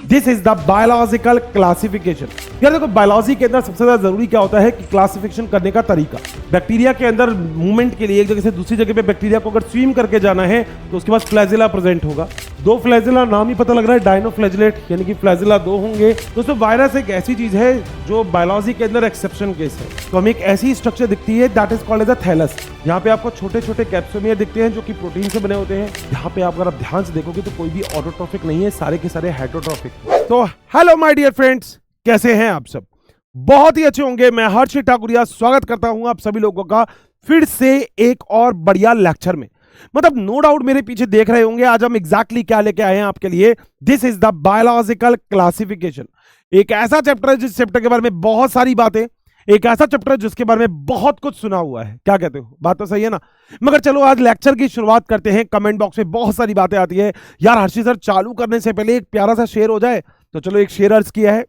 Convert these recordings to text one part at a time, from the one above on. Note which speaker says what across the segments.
Speaker 1: This is the biological classification. यार देखो, biology के अंदर सबसे ज्यादा जरूरी क्या होता है कि क्लासिफिकेशन करने का तरीका। बैक्टीरिया के अंदर मूवमेंट के लिए एक जगह से दूसरी जगह पे बैक्टीरिया को अगर स्विम करके जाना है तो उसके पास फ्लैजिला प्रेजेंट होगा। दो फ्लैजिला, नाम ही पता लग रहा है, डायनोफ्लैजिलेट, यानी कि फ्लैजिला दो होंगे। दोस्तों, वायरस एक ऐसी चीज है जो बायोलॉजी के अंदर एक्सेप्शन केस है। तो हमें एक ऐसी स्ट्रक्चर दिखती है that is called as a thallus. यहाँ पे आपको छोटे छोटे कैप्सूल दिखते हैं जो कि प्रोटीन से बने होते हैं। यहाँ पे अगर आप ध्यान से देखोगे तो कोई भी ऑटोट्रॉफिक नहीं है, सारे के सारे हेटरोट्रॉफिक। तो हेलो माय डियर फ्रेंड्स, कैसे हैं आप सब? बहुत ही अच्छे होंगे। मैं हर्षित ठाकुरिया स्वागत करता हूं आप सभी लोगों का फिर से एक और बढ़िया लेक्चर में। मतलब नो डाउट मेरे पीछे देख रहे होंगे आज हम एग्जैक्टली क्या लेके आए हैं आपके लिए। This is the biological classification. एक ऐसा चैप्टर है जिस चैप्टर के बारे में बहुत सारी बातें, एक ऐसा चैप्टर है जिसके बारे में बहुत कुछ सुना हुआ है। क्या कहते हो? बात तो सही है ना? मगर चलो आज लेक्चर की शुरुआत करते हैं। कमेंट बॉक्स में बहुत सारी बातें आती है, यार हर्षित सर चालू करने से पहले एक प्यारा सा शेर हो जाए। तो चलो एक शेर अर्ज किया है।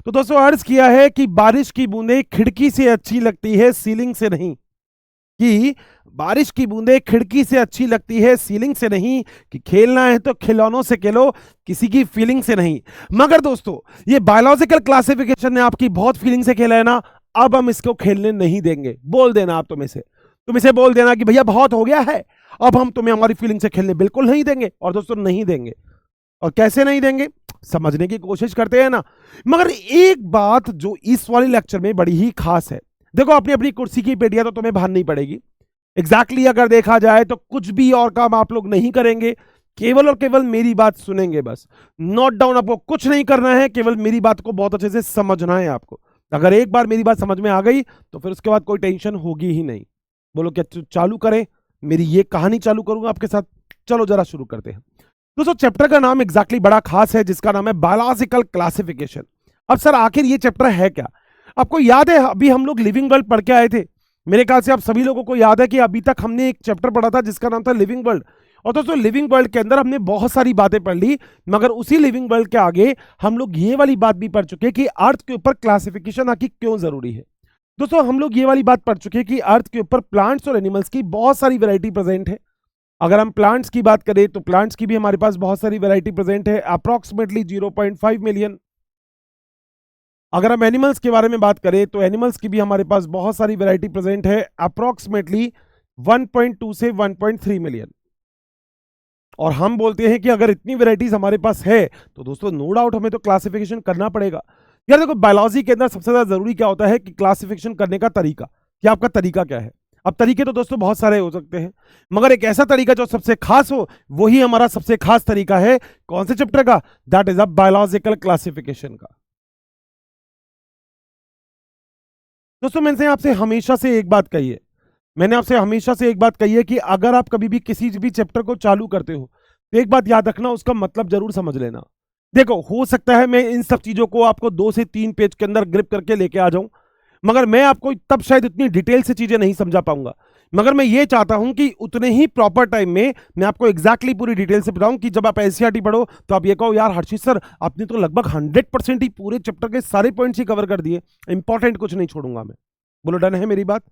Speaker 1: तो दोस्तों अर्ज किया है कि बारिश की बूंदें खिड़की से अच्छी लगती है सीलिंग से नहीं। कि बारिश की बूंदें खिड़की से अच्छी लगती है सीलिंग से नहीं। कि खेलना है तो खिलौनों से खेलो, किसी की फीलिंग से नहीं। मगर दोस्तों ये बायोलॉजिकल क्लासिफिकेशन ने आपकी बहुत फीलिंग से खेला है ना, अब हम इसको खेलने नहीं देंगे। बोल देना आप तुम इसे बोल देना कि भैया बहुत हो गया है, अब हम तुम्हें हमारी फीलिंग से खेलने बिल्कुल नहीं देंगे। और दोस्तों नहीं देंगे। और कैसे नहीं देंगे समझने की कोशिश करते हैं ना। मगर एक बात जो इस वाले लेक्चर में बड़ी ही खास है, देखो अपनी अपनी कुर्सी की पेटियां तो तुम्हें भाननी पड़ेगी। एग्जैक्टली अगर देखा जाए तो कुछ भी और काम आप लोग नहीं करेंगे, केवल और केवल मेरी बात सुनेंगे बस। नोट डाउन, आपको कुछ नहीं करना है, केवल मेरी बात को बहुत अच्छे से समझना है आपको। अगर एक बार मेरी बात समझ में आ गई तो फिर उसके बाद कोई टेंशन होगी ही नहीं। बोलो क्या चालू करें? मेरी ये कहानी चालू करूंगा आपके साथ। चलो जरा शुरू करते हैं। दोस्तों चैप्टर का नाम एग्जैक्टली बड़ा खास है, जिसका नाम है बायोलॉजिकल क्लासिफिकेशन। अब सर आखिर ये चैप्टर है क्या? आपको याद है अभी हम लोग लिविंग वर्ल्ड पढ़ के आए थे। मेरे ख्याल से आप सभी लोगों को याद है कि अभी तक हमने एक चैप्टर पढ़ा था जिसका नाम था लिविंग वर्ल्ड। और दोस्तों लिविंग वर्ल्ड के अंदर हमने बहुत सारी बातें पढ़ ली, मगर उसी लिविंग वर्ल्ड के आगे हम लोग ये वाली बात भी पढ़ चुके कि अर्थ के ऊपर क्लासिफिकेशन आखिर क्यों जरूरी है। दोस्तों हम लोग ये वाली बात पढ़ चुके कि अर्थ के ऊपर प्लांट्स और एनिमल्स की बहुत सारी वैरायटी प्रेजेंट है। अगर हम प्लांट्स की बात करें तो प्लांट्स की भी हमारे पास बहुत सारी वैरायटी प्रेजेंट है, अप्रॉक्सीमेटली 0.5 मिलियन। अगर हम एनिमल्स के बारे में बात करें तो एनिमल्स की भी हमारे पास बहुत सारी वैरायटी प्रेजेंट है, अप्रॉक्सीमेटली 1.2 से 1.3 मिलियन। और हम बोलते हैं कि अगर इतनी वैरायटीज हमारे पास है तो दोस्तों नो डाउट हमें तो क्लासिफिकेशन करना पड़ेगा। यार देखो, बायोलॉजी के अंदर सबसे ज्यादा जरूरी क्या होता है कि क्लासिफिकेशन करने का तरीका। कि आपका तरीका क्या है? अब तरीके तो दोस्तों बहुत सारे हो सकते हैं, मगर एक ऐसा तरीका जो सबसे खास हो, वही हमारा सबसे खास तरीका है। कौन से चैप्टर का? That is a biological classification का। दोस्तों मैंने आपसे हमेशा से एक बात कही है, कि अगर आप कभी भी किसी भी चैप्टर को चालू करते हो तो एक बात याद रखना, उसका मतलब जरूर समझ लेना। देखो हो सकता है मैं इन सब चीजों को आपको 2 से 3 पेज के अंदर ग्रिप करके लेके आ जाऊं, मगर मैं आपको तब शायद इतनी डिटेल से चीजें नहीं समझा पाऊंगा। मगर मैं ये चाहता हूं कि उतने ही प्रॉपर टाइम में मैं आपको एग्जैक्टली पूरी डिटेल से बताऊं कि जब आप एनसीईआरटी पढ़ो तो आप ये कहो, यार हर्षित सर आपने तो लगभग 100% ही पूरे चैप्टर के सारे पॉइंट्स ही कवर कर दिए, इंपॉर्टेंट कुछ नहीं छोड़ूंगा मैं। बोलो डन है मेरी बात?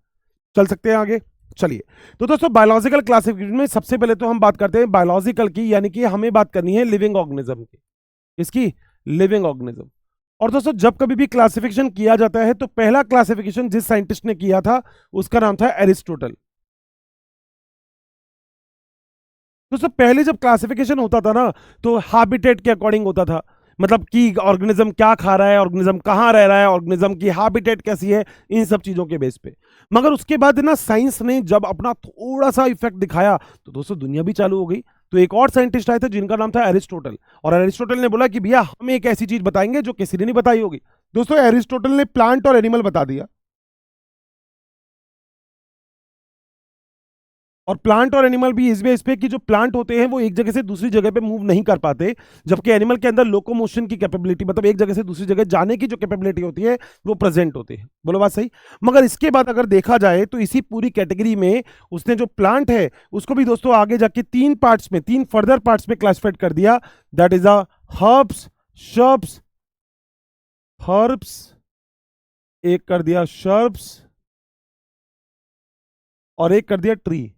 Speaker 1: चल सकते हैं आगे? चलिए। तो दोस्तों बायोलॉजिकल क्लासिफिकेशन में सबसे पहले तो हम बात करते हैं बायोलॉजिकल की, यानी कि हमें बात करनी है लिविंग ऑर्गेनिज्म की। इसकी लिविंग ऑर्गेनिज्म। और दोस्तों जब कभी भी क्लासिफिकेशन किया जाता है तो पहला क्लासिफिकेशन जिस साइंटिस्ट ने किया था उसका नाम था एरिस्टोटल। दोस्तों पहले जब क्लासिफिकेशन होता था ना तो हैबिटेट के अकॉर्डिंग होता था, मतलब कि ऑर्गेनिज्म क्या खा रहा है, ऑर्गेनिज्म कहाँ रह रहा है, ऑर्गेनिज्म की हैबिटेट कैसी है, इन सब चीजों के बेस पे। मगर उसके बाद ना साइंस ने जब अपना थोड़ा सा इफेक्ट दिखाया तो दोस्तों दुनिया भी चालू हो गई। तो एक और साइंटिस्ट आए थे जिनका नाम था एरिस्टोटल, और एरिस्टोटल ने बोला कि भैया हम एक ऐसी चीज बताएंगे जो किसी ने नहीं बताई होगी। दोस्तों एरिस्टोटल ने प्लांट और एनिमल बता दिया। और प्लांट और एनिमल भी इस बेस पे कि जो प्लांट होते हैं वो एक जगह से दूसरी जगह पे मूव नहीं कर पाते, जबकि एनिमल के अंदर लोकोमोशन की कैपेबिलिटी, मतलब एक जगह से दूसरी जगह जाने की जो कैपेबिलिटी होती है वो प्रेजेंट होती है। बोलो बात सही? मगर इसके बाद अगर देखा जाए तो इसी पूरी कैटेगरी में उसने जो प्लांट है उसको भी दोस्तों आगे जाके 3 पार्ट्स में, 3 फर्दर पार्ट्स में क्लासिफाइड कर दिया। That is a herbs, shrubs, herbs, एक कर दिया शर्ब्स, और एक कर दिया ट्री।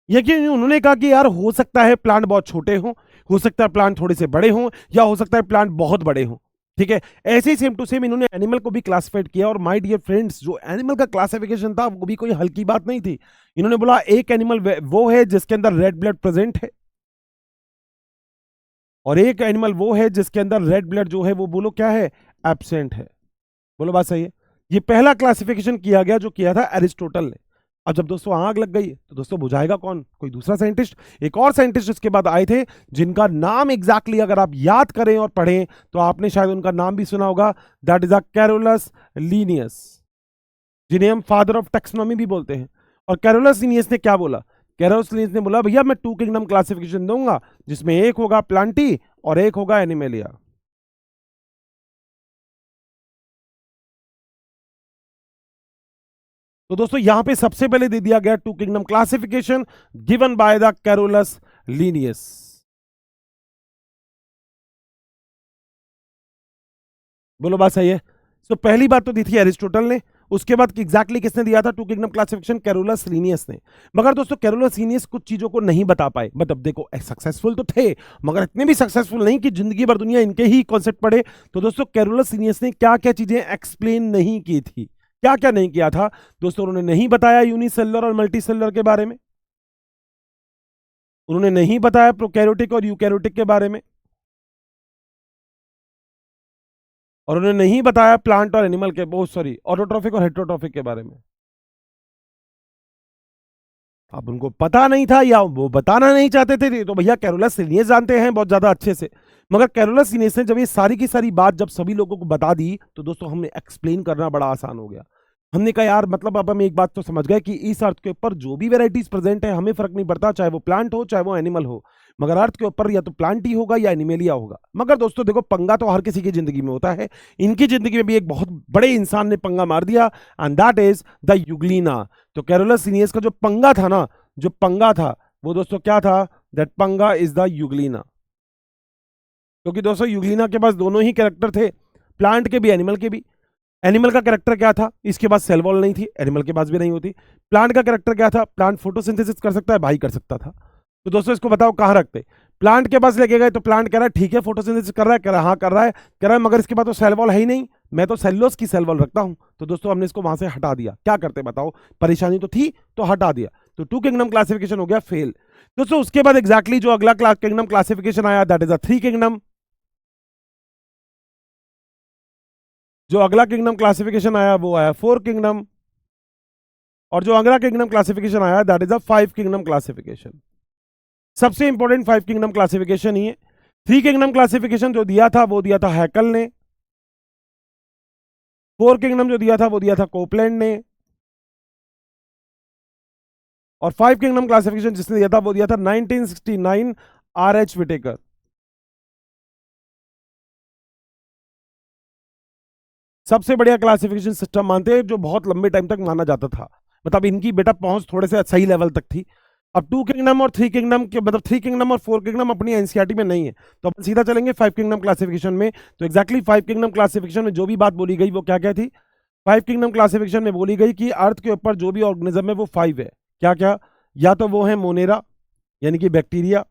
Speaker 1: ये कि उन्होंने कहा कि यार हो सकता है प्लांट बहुत छोटे हों, हो सकता है प्लांट थोड़े से बड़े हों या हो सकता है प्लांट बहुत बड़े हों, ठीक है। ऐसे ही सेम टू सेम इन्होंने एनिमल को भी क्लासिफाइड किया। और माय डियर फ्रेंड्स, जो एनिमल का क्लासिफिकेशन था वो भी कोई हल्की बात नहीं थी। इन्होंने बोला एक एनिमल वो है जिसके अंदर रेड ब्लड प्रेजेंट है, और एक एनिमल वो है जिसके अंदर रेड ब्लड जो है वो बोलो क्या है, एब्सेंट है। बोलो बात सही है। ये पहला क्लासिफिकेशन किया गया जो किया था एरिस्टोटल ने। अब जब दोस्तों आग लग गई तो दोस्तों बुझाएगा कौन, कोई दूसरा साइंटिस्ट। एक और साइंटिस्ट इसके बाद आए थे जिनका नाम एग्जैक्टली अगर आप याद करें और पढ़ें तो आपने शायद उनका नाम भी सुना होगा, दैट इज कैरोलस लीनियस, जिन्हें हम फादर ऑफ टैक्सोनॉमी भी बोलते हैं। और कैरोलस लीनियस ने क्या बोला, कैरोलस लीनियस ने बोला भैया मैं 2 किंगडम क्लासिफिकेशन दूंगा जिसमें एक होगा प्लांटी और एक होगा एनिमेलिया। तो दोस्तों यहां पे सबसे पहले दे दिया गया 2 kingdom classification given by the Carolus Linnaeus. बोलो बात सही है। तो पहली बात तो दी थी एरिस्टोटल ने, उसके बाद एग्जैक्टली किसने दिया था 2 किंगडम क्लासिफिकेशन, कैरोलस लीनियस ने। मगर दोस्तों कैरोलस लीनियस कुछ चीजों को नहीं बता पाए। मतलब देखो सक्सेसफुल तो थे मगर इतने भी सक्सेसफुल नहीं कि जिंदगी भर दुनिया इनके ही कॉन्सेप्ट पढ़े। तो दोस्तों कैरोलस लीनियस ने क्या क्या चीजें एक्सप्लेन नहीं की थी, क्या क्या नहीं किया था दोस्तों। उन्होंने नहीं बताया यूनिसेलुलर और मल्टीसेलुलर के बारे में, उन्होंने नहीं बताया प्रोकैरियोटिक और यूकैरियोटिक के बारे में, और उन्होंने नहीं बताया प्लांट और एनिमल के, बहुत सॉरी ऑटोट्रॉफिक और हेटेरोट्रॉफिक के बारे में। अब उनको पता नहीं था या वो बताना नहीं चाहते थे, तो भैया कैरोलस लीनियस जानते हैं बहुत ज्यादा अच्छे से। मगर कैरोलस लीनियस ने जब ये सारी की सारी बात जब सभी लोगों को बता दी तो दोस्तों हमें एक्सप्लेन करना बड़ा आसान हो गया। हमने कहा यार मतलब अब हम एक बात तो समझ गए कि इस अर्थ के ऊपर जो भी वेराइटीज प्रेजेंट है हमें फर्क नहीं पड़ता, चाहे वो प्लांट हो चाहे वो एनिमल हो, मगर अर्थ के ऊपर या तो प्लांट ही होगा या एनिमेलिया होगा। मगर दोस्तों देखो पंगा तो हर किसी की जिंदगी में होता है, इनकी जिंदगी में भी एक बहुत बड़े इंसान ने पंगा मार दिया and that is the Euglena. तो कैरोलस लीनियस का जो पंगा था ना, जो पंगा था वो दोस्तों क्या था, दैट पंगा इज द यूग्लिना। क्योंकि दोस्तों यूग्लिना के पास दोनों ही कैरेक्टर थे, प्लांट के भी एनिमल के भी। एनिमल का कैरेक्टर क्या था, इसके पास सेल वॉल नहीं थी, एनिमल के पास भी नहीं होती। प्लांट का कैरेक्टर क्या था, प्लांट फोटोसिंथेसिस कर सकता है, भाई कर सकता था। तो दोस्तों इसको बताओ कहां रखते, प्लांट के पास लेके गए तो प्लांट कह रहा है ठीक है फोटोसिंथेसिस कर रहा है, कह रहा है हाँ कर रहा है, कह रहा है मगर इसके पास तो सेल वॉल है ही नहीं, मैं तो सेलुलोज की सेल वॉल रखता हूं। तो दोस्तों हमने इसको वहां से हटा दिया, क्या करते बताओ, परेशानी तो थी तो हटा दिया। तो 2 किंगडम क्लासिफिकेशन हो गया फेल। दोस्तों उसके बाद एग्जैक्टली जो अगला किंगडम क्लासिफिकेशन आया दैट इज अ 3 किंगडम। जो अगला किंगडम क्लासिफिकेशन आया वो आया 4 किंगडम, और जो अगला किंगडम क्लासिफिकेशन आया that is a 5 kingdom classification. सबसे इंपॉर्टेंट 5 किंगडम क्लासिफिकेशन ही है। 3 किंगडम क्लासिफिकेशन जो दिया था वो दिया था हैकल ने, 4 किंगडम जो दिया था वो दिया था कोपलैंड ने, और 5 किंगडम क्लासिफिकेशन जिसने दिया था वो दिया था 1969 आर.एच. विटेकर। सबसे बढ़िया क्लासिफिकेशन सिस्टम मानते हैं जो बहुत लंबे टाइम तक माना जाता था, मतलब इनकी बेटा पहुंच थोड़े से सही लेवल तक थी। अब 2 किंगडम और 3 किंगडम के मतलब 3 किंगडम और 4 किंगडम अपनी एनसीईआरटी में नहीं है, तो अपन सीधा चलेंगे 5 किंगडम क्लासिफिकेशन में। तो एग्जैक्टली 5 किंगडम क्लासिफिकेशन में जो भी बात बोली गई वो क्या क्या थी, 5 किंगडम क्लासिफिकेशन में बोली गई कि अर्थ के ऊपर जो भी ऑर्गेनिज्म है वो 5 है। क्या क्या, या तो वो है मोनेरा यानी कि बैक्टीरिया,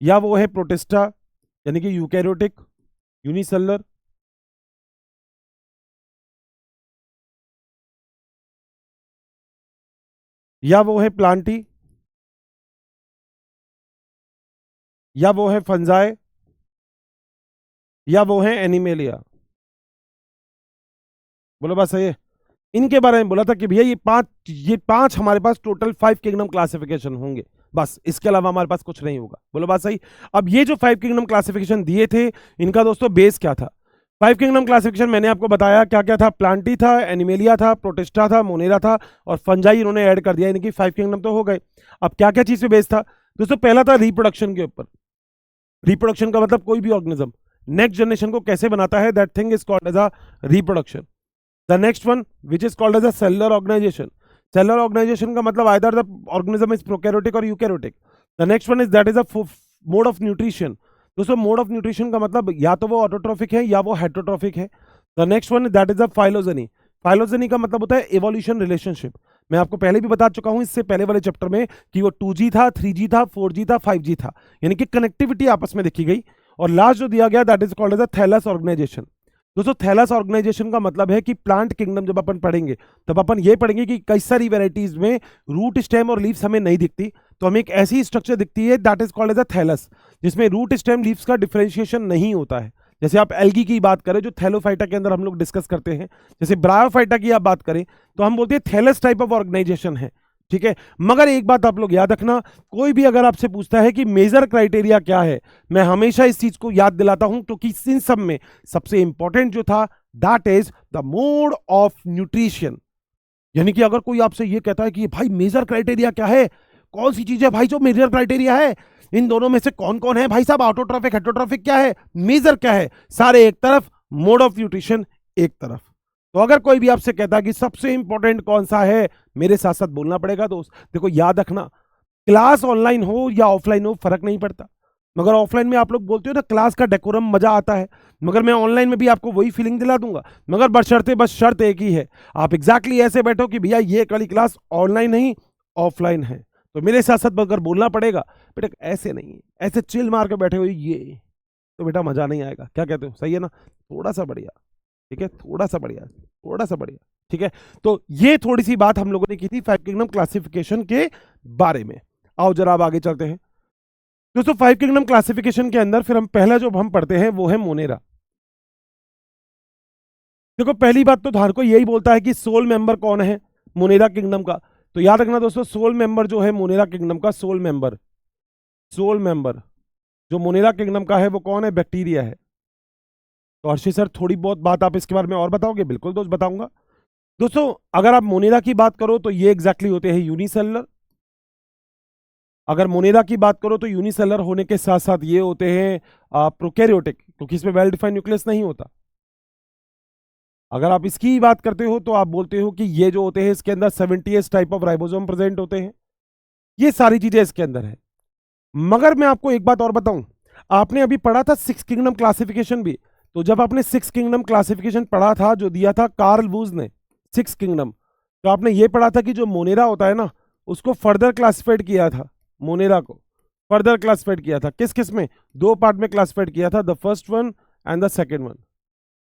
Speaker 1: या वो है प्रोटिस्टा यानी कि यूकैरियोटिक यूनिसेलुलर, या वो है प्लांटी, या वो है फंजाई, या वो है एनिमेलिया। बोलो बात सही है। इनके बारे में बोला था कि भैया ये पांच हमारे पास टोटल 5 किंगडम क्लासिफिकेशन होंगे, बस इसके अलावा हमारे पास कुछ नहीं होगा। बोलो बात सही। अब ये जो 5 किंगडम क्लासिफिकेशन दिए थे इनका दोस्तों बेस क्या था। 5 किंगडम क्लासिफिकेशन मैंने आपको बताया क्या क्या था, प्लांटी था, एनिमेलिया था, प्रोटिस्टा था, मोनेरा था, और फंजाई इन्होंने ऐड कर दिया, यानी कि 5 किंगडम तो हो गए। अब क्या क्या चीज पे बेस था दोस्तों, पहला था रिप्रोडक्शन के ऊपर। रिप्रोडक्शन का मतलब कोई भी ऑर्गेनिज्म नेक्स्ट जनरेशन को कैसे बनाता है, that thing is called as a reproduction. The next one which is called as a cellular organisation. Cellular organisation का मतलब either the organism is prokaryotic और eukaryotic. The next one is that is a mode of nutrition. दोस्तों mode of nutrition का मतलब या तो वो autotrophic है या वो हेटेरोट्रॉफिक है। The next one that is a phylogeny. Phylogeny का मतलब होता है एवोल्यूशन रिलेशनशिप। मैं आपको पहले भी बता चुका हूं इससे पहले वाले चैप्टर में कि वो 2G था, 3G था, 4G था, 5G था, यानी कि कनेक्टिविटी आपस में देखी गई। और लास्ट जो दिया गया that is called as a thallus organization. दोस्तों थैलस ऑर्गेनाइजेशन का मतलब है कि प्लांट किंगडम जब अपन पढ़ेंगे तब अपन ये पढ़ेंगे कि कई सारी वेराइटीज में रूट स्टेम और लीव्स हमें नहीं दिखती, तो हमें एक ऐसी स्ट्रक्चर दिखती है that is called as a thallus, जिसमें रूट स्टेम लीव्स का डिफरेंशिएशन नहीं होता है। जैसे आप एल्गी की बात करें जो थैलोफाइटा के अंदर हम लोग डिस्कस करते हैं, जैसे ब्रायोफाइटा की आप बात करें तो हम बोलते हैं थैलस टाइप ऑफ ऑर्गेनाइजेशन है, ठीक है। मगर एक बात आप लोग याद रखना, कोई भी अगर आपसे पूछता है कि मेजर क्राइटेरिया क्या है, मैं हमेशा इस चीज को याद दिलाता हूं क्योंकि इन सब में सबसे इंपॉर्टेंट जो था that is the mode of nutrition. यानी कि अगर कोई आपसे ये कहता है कि भाई मेजर क्राइटेरिया क्या है, कौन सी चीज है भाई जो मेजर क्राइटेरिया है, इन दोनों में से कौन कौन है भाई साहब, ऑटोट्रॉफिक हेटरोट्रॉफिक क्या है, मेजर क्या है, सारे एक तरफ, मोड ऑफ न्यूट्रिशन एक तरफ। तो अगर कोई भी आपसे कहता है कि सबसे इंपॉर्टेंट कौन सा है, मेरे साथ साथ बोलना पड़ेगा दोस्त। देखो याद रखना, क्लास ऑनलाइन हो या ऑफलाइन हो फर्क नहीं पड़ता, मगर ऑफलाइन में आप लोग बोलते हो ना क्लास का डेकोरम मजा आता है, मगर मैं ऑनलाइन में भी आपको वही फीलिंग दिला दूंगा, मगर बशर्ते बस शर्त एक ही है, आप एग्जैक्टली ऐसे बैठो कि भैया ये वाली क्लास ऑनलाइन नहीं ऑफलाइन है। तो मेरे साथ साथ अगर बोलना पड़ेगा बेटा ऐसे नहीं, ऐसे चिल मार के बैठे हुए ये तो बेटा मजा नहीं आएगा। क्या कहते हो, सही है ना? थोड़ा सा बढ़िया, ठीक है, थोड़ा सा बढ़िया, थोड़ा सा बढ़िया, ठीक है। तो ये थोड़ी सी बात हम लोगों ने की थी 5 किंगडम क्लासिफिकेशन के बारे में। आओ जरा अब आगे चलते हैं दोस्तों। 5 किंगडम क्लासिफिकेशन के अंदर फिर हम पहला जो हम पढ़ते हैं वो है मोनेरा। देखो पहली बात तो धार को यही बोलता है कि सोल मेंबर कौन है मोनेरा किंगडम का, तो याद रखना दोस्तों सोल मेंबर जो है मोनेरा किंगडम का, सोल मेंबर जो मोनेरा किंगडम का है वो कौन है, बैक्टीरिया है। तो अर्शी सर थोड़ी बहुत बात आप इसके बारे में और बताओगे? बिल्कुल दोस्त बताऊंगा। दोस्तों अगर आप मोनेरा की बात करो तो ये एग्जैक्टली होते हैं यूनिसेलुलर। अगर मोनेरा की बात करो तो यूनिसेलुलर होने के साथ साथ ये होते हैं प्रोकैरियोटिक, क्योंकि इसमें वेल डिफाइंड न्यूक्लियस नहीं होता। अगर आप इसकी बात करते हो तो आप बोलते हो कि ये जो होते हैं इसके अंदर 70s type of ribosome present होते हैं, ये सारी चीजें इसके अंदर है। मगर मैं आपको एक बात और बताऊं, आपने अभी पढ़ा था 6 किंगडम क्लासिफिकेशन भी, तो जब आपने 6 किंगडम क्लासिफिकेशन पढ़ा था जो दिया था कार्ल वूज ने 6 किंगडम, तो आपने ये पढ़ा था कि जो मोनेरा होता है ना उसको फर्दर क्लासिफाइड किया था, मोनेरा को फर्दर क्लासिफाइड किया था। किस किस में? 2 पार्ट में क्लासिफाइड किया था, the first one and the second one.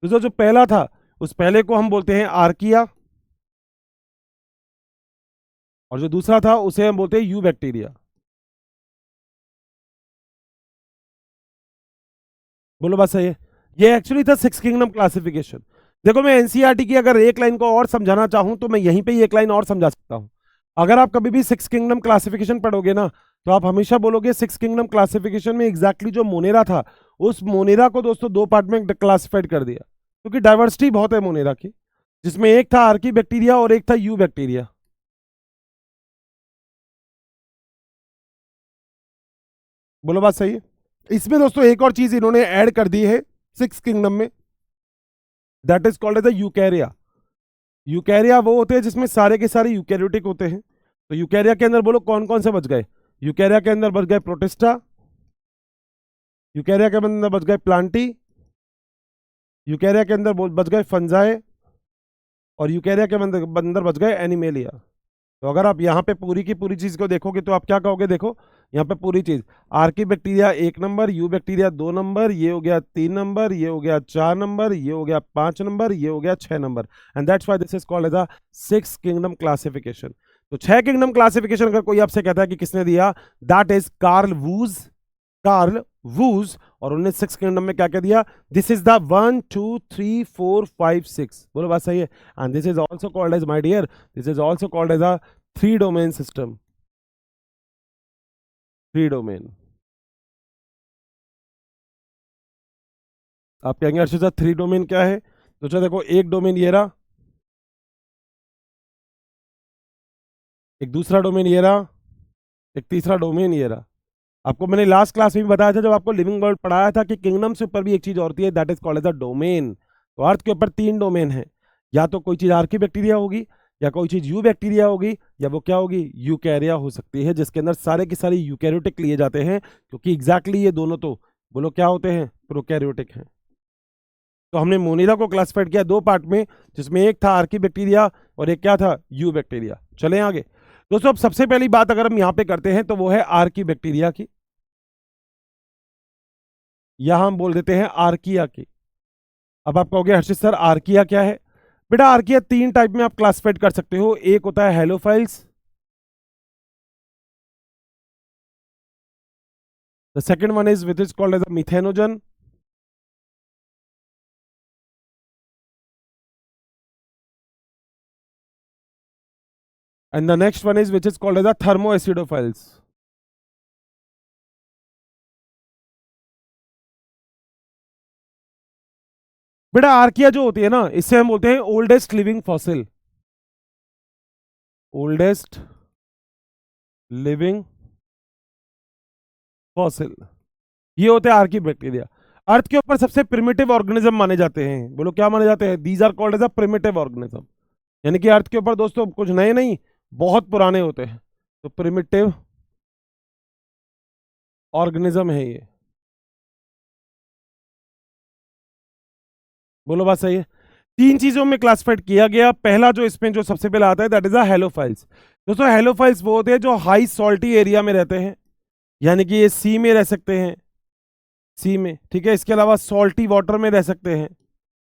Speaker 1: तो जो पहला था उस पहले को हम बोलते हैं आर्किया, और जो दूसरा था उसे हम बोलते हैं यू बैक्टीरिया। बोलो बात सही है? ये एक्चुअली था 6 किंगडम क्लासिफिकेशन। देखो मैं एनसीईआरटी की अगर एक लाइन को और समझाना चाहूं तो मैं यहीं पे ही एक लाइन और समझा सकता हूं। अगर आप कभी भी 6 किंगडम क्लासिफिकेशन पढ़ोगे ना तो आप हमेशा बोलोगे 6 किंगडम क्लासिफिकेशन में एग्जैक्टली जो मोनेरा था उस मोनेरा को दोस्तों 2 पार्ट में क्लासिफाइड कर दिया, क्योंकि डाइवर्सिटी बहुत है मोनेरा की, जिसमें एक था आर्की बैक्टीरिया और एक था यू बैक्टीरिया। बोलो बात सही है? इसमें दोस्तों एक और चीज इन्होंने ऐड कर दी है 6 किंगडम में, that is called as the eukarya. Eukarya वो होते हैं जिसमें सारे के सारे यूकैरियोटिक होते हैं। तो यूकैरिया के अंदर बोलो कौन कौन से बच गए? यूकैरिया के अंदर बच गए प्रोटिस्टा, यूकैरिया के अंदर बच गए प्लांटी, यूकैरिया के अंदर बच गए फंजाई, और यूकैरिया के अंदर बच गए एनिमेलिया। तो अगर आप यहाँ पे पूरी की पूरी चीज को देखोगे तो आप क्या कहोगे? देखो यहाँ पे पूरी चीज, Archie bacteria 1 number, you bacteria 2 number, ये हो गया 3 नंबर, ये हो गया 4 नंबर, ये हो गया 5 नंबर, ये हो गया 6 number, and that's why this is called as a 6 kingdom classification. तो 6 किंगडम क्लासिफिकेशन अगर कोई आपसे कहता है कि किसने दिया, that is Carl Woese, Carl Woese. और उन्होंने 6 किंगडम में क्या क्या दिया? This is the 1 2 3 4 5 6। बोलो बात सही है? And this is also called as, my dear, this is also called as a 3 domain system. 3 domain. आप कहेंगे अर्षद सर 3 डोमेन क्या है? तो चलो देखो, एक डोमेन ये रहा, एक दूसरा डोमेन ये रहा, एक तीसरा डोमेन ये रहा। आपको मैंने लास्ट क्लास में भी बताया था जब आपको लिविंग वर्ल्ड पढ़ाया था कि किंगडम से ऊपर भी एक चीज और होती है, that is called as a domain. तो अर्थ के ऊपर 3 डोमेन है, या तो कोई चीज आर्की बैक्टीरिया होगी, या कोई चीज यू बैक्टीरिया होगी, या वो क्या होगी? यूकैरिया हो सकती है, जिसके अंदर सारे के सारे यूकैरियोटिक लिए जाते हैं, क्योंकि एग्जैक्टली ये दोनों तो बोलो क्या होते हैं? प्रोकैरियोटिक हैं। तो हमने मोनेरा को क्लासिफाइड किया 2 पार्ट में, जिसमें एक था आर्की बैक्टीरिया और एक क्या था? You bacteria. चलें आगे दोस्तों। अब सबसे पहली बात अगर हम यहां पे करते हैं तो वो है आर्की बैक्टीरिया की, यहां हम बोल देते हैं आर्किया की। अब आप कहोगे हर्षित सर आर्किया क्या है? बेटा आर्किया 3 टाइप में आप क्लासिफाइड कर सकते हो। एक होता है halophiles, the second one is which is called as a methanogen, and the next one is which is called as a thermoacidophiles. बेटा आर्किया जो होती है ना, इससे हम बोलते हैं oldest living fossil, oldest living fossil, ये होते हैं आर्की बैक्टीरिया। अर्थ के ऊपर सबसे प्रिमिटिव ऑर्गेनिज्म माने जाते हैं। बोलो क्या माने जाते हैं? These are called as a primitive organism, यानी कि अर्थ के ऊपर दोस्तों कुछ नए नहीं, बहुत पुराने होते हैं, तो प्रिमिटिव ऑर्गेनिज्म है ये। बोलो बात सही है। 3 चीजों में क्लासिफाइड किया गया। पहला जो इसमें जो सबसे पहले आता है दैट इज अ हेलोफाइल्स। दोस्तों हेलोफाइल्स वो होते हैं जो हाई सॉल्टी एरिया में रहते हैं, यानी कि ये सी में रह सकते हैं, सी में, ठीक है। इसके अलावा सॉल्टी वाटर में रह सकते हैं,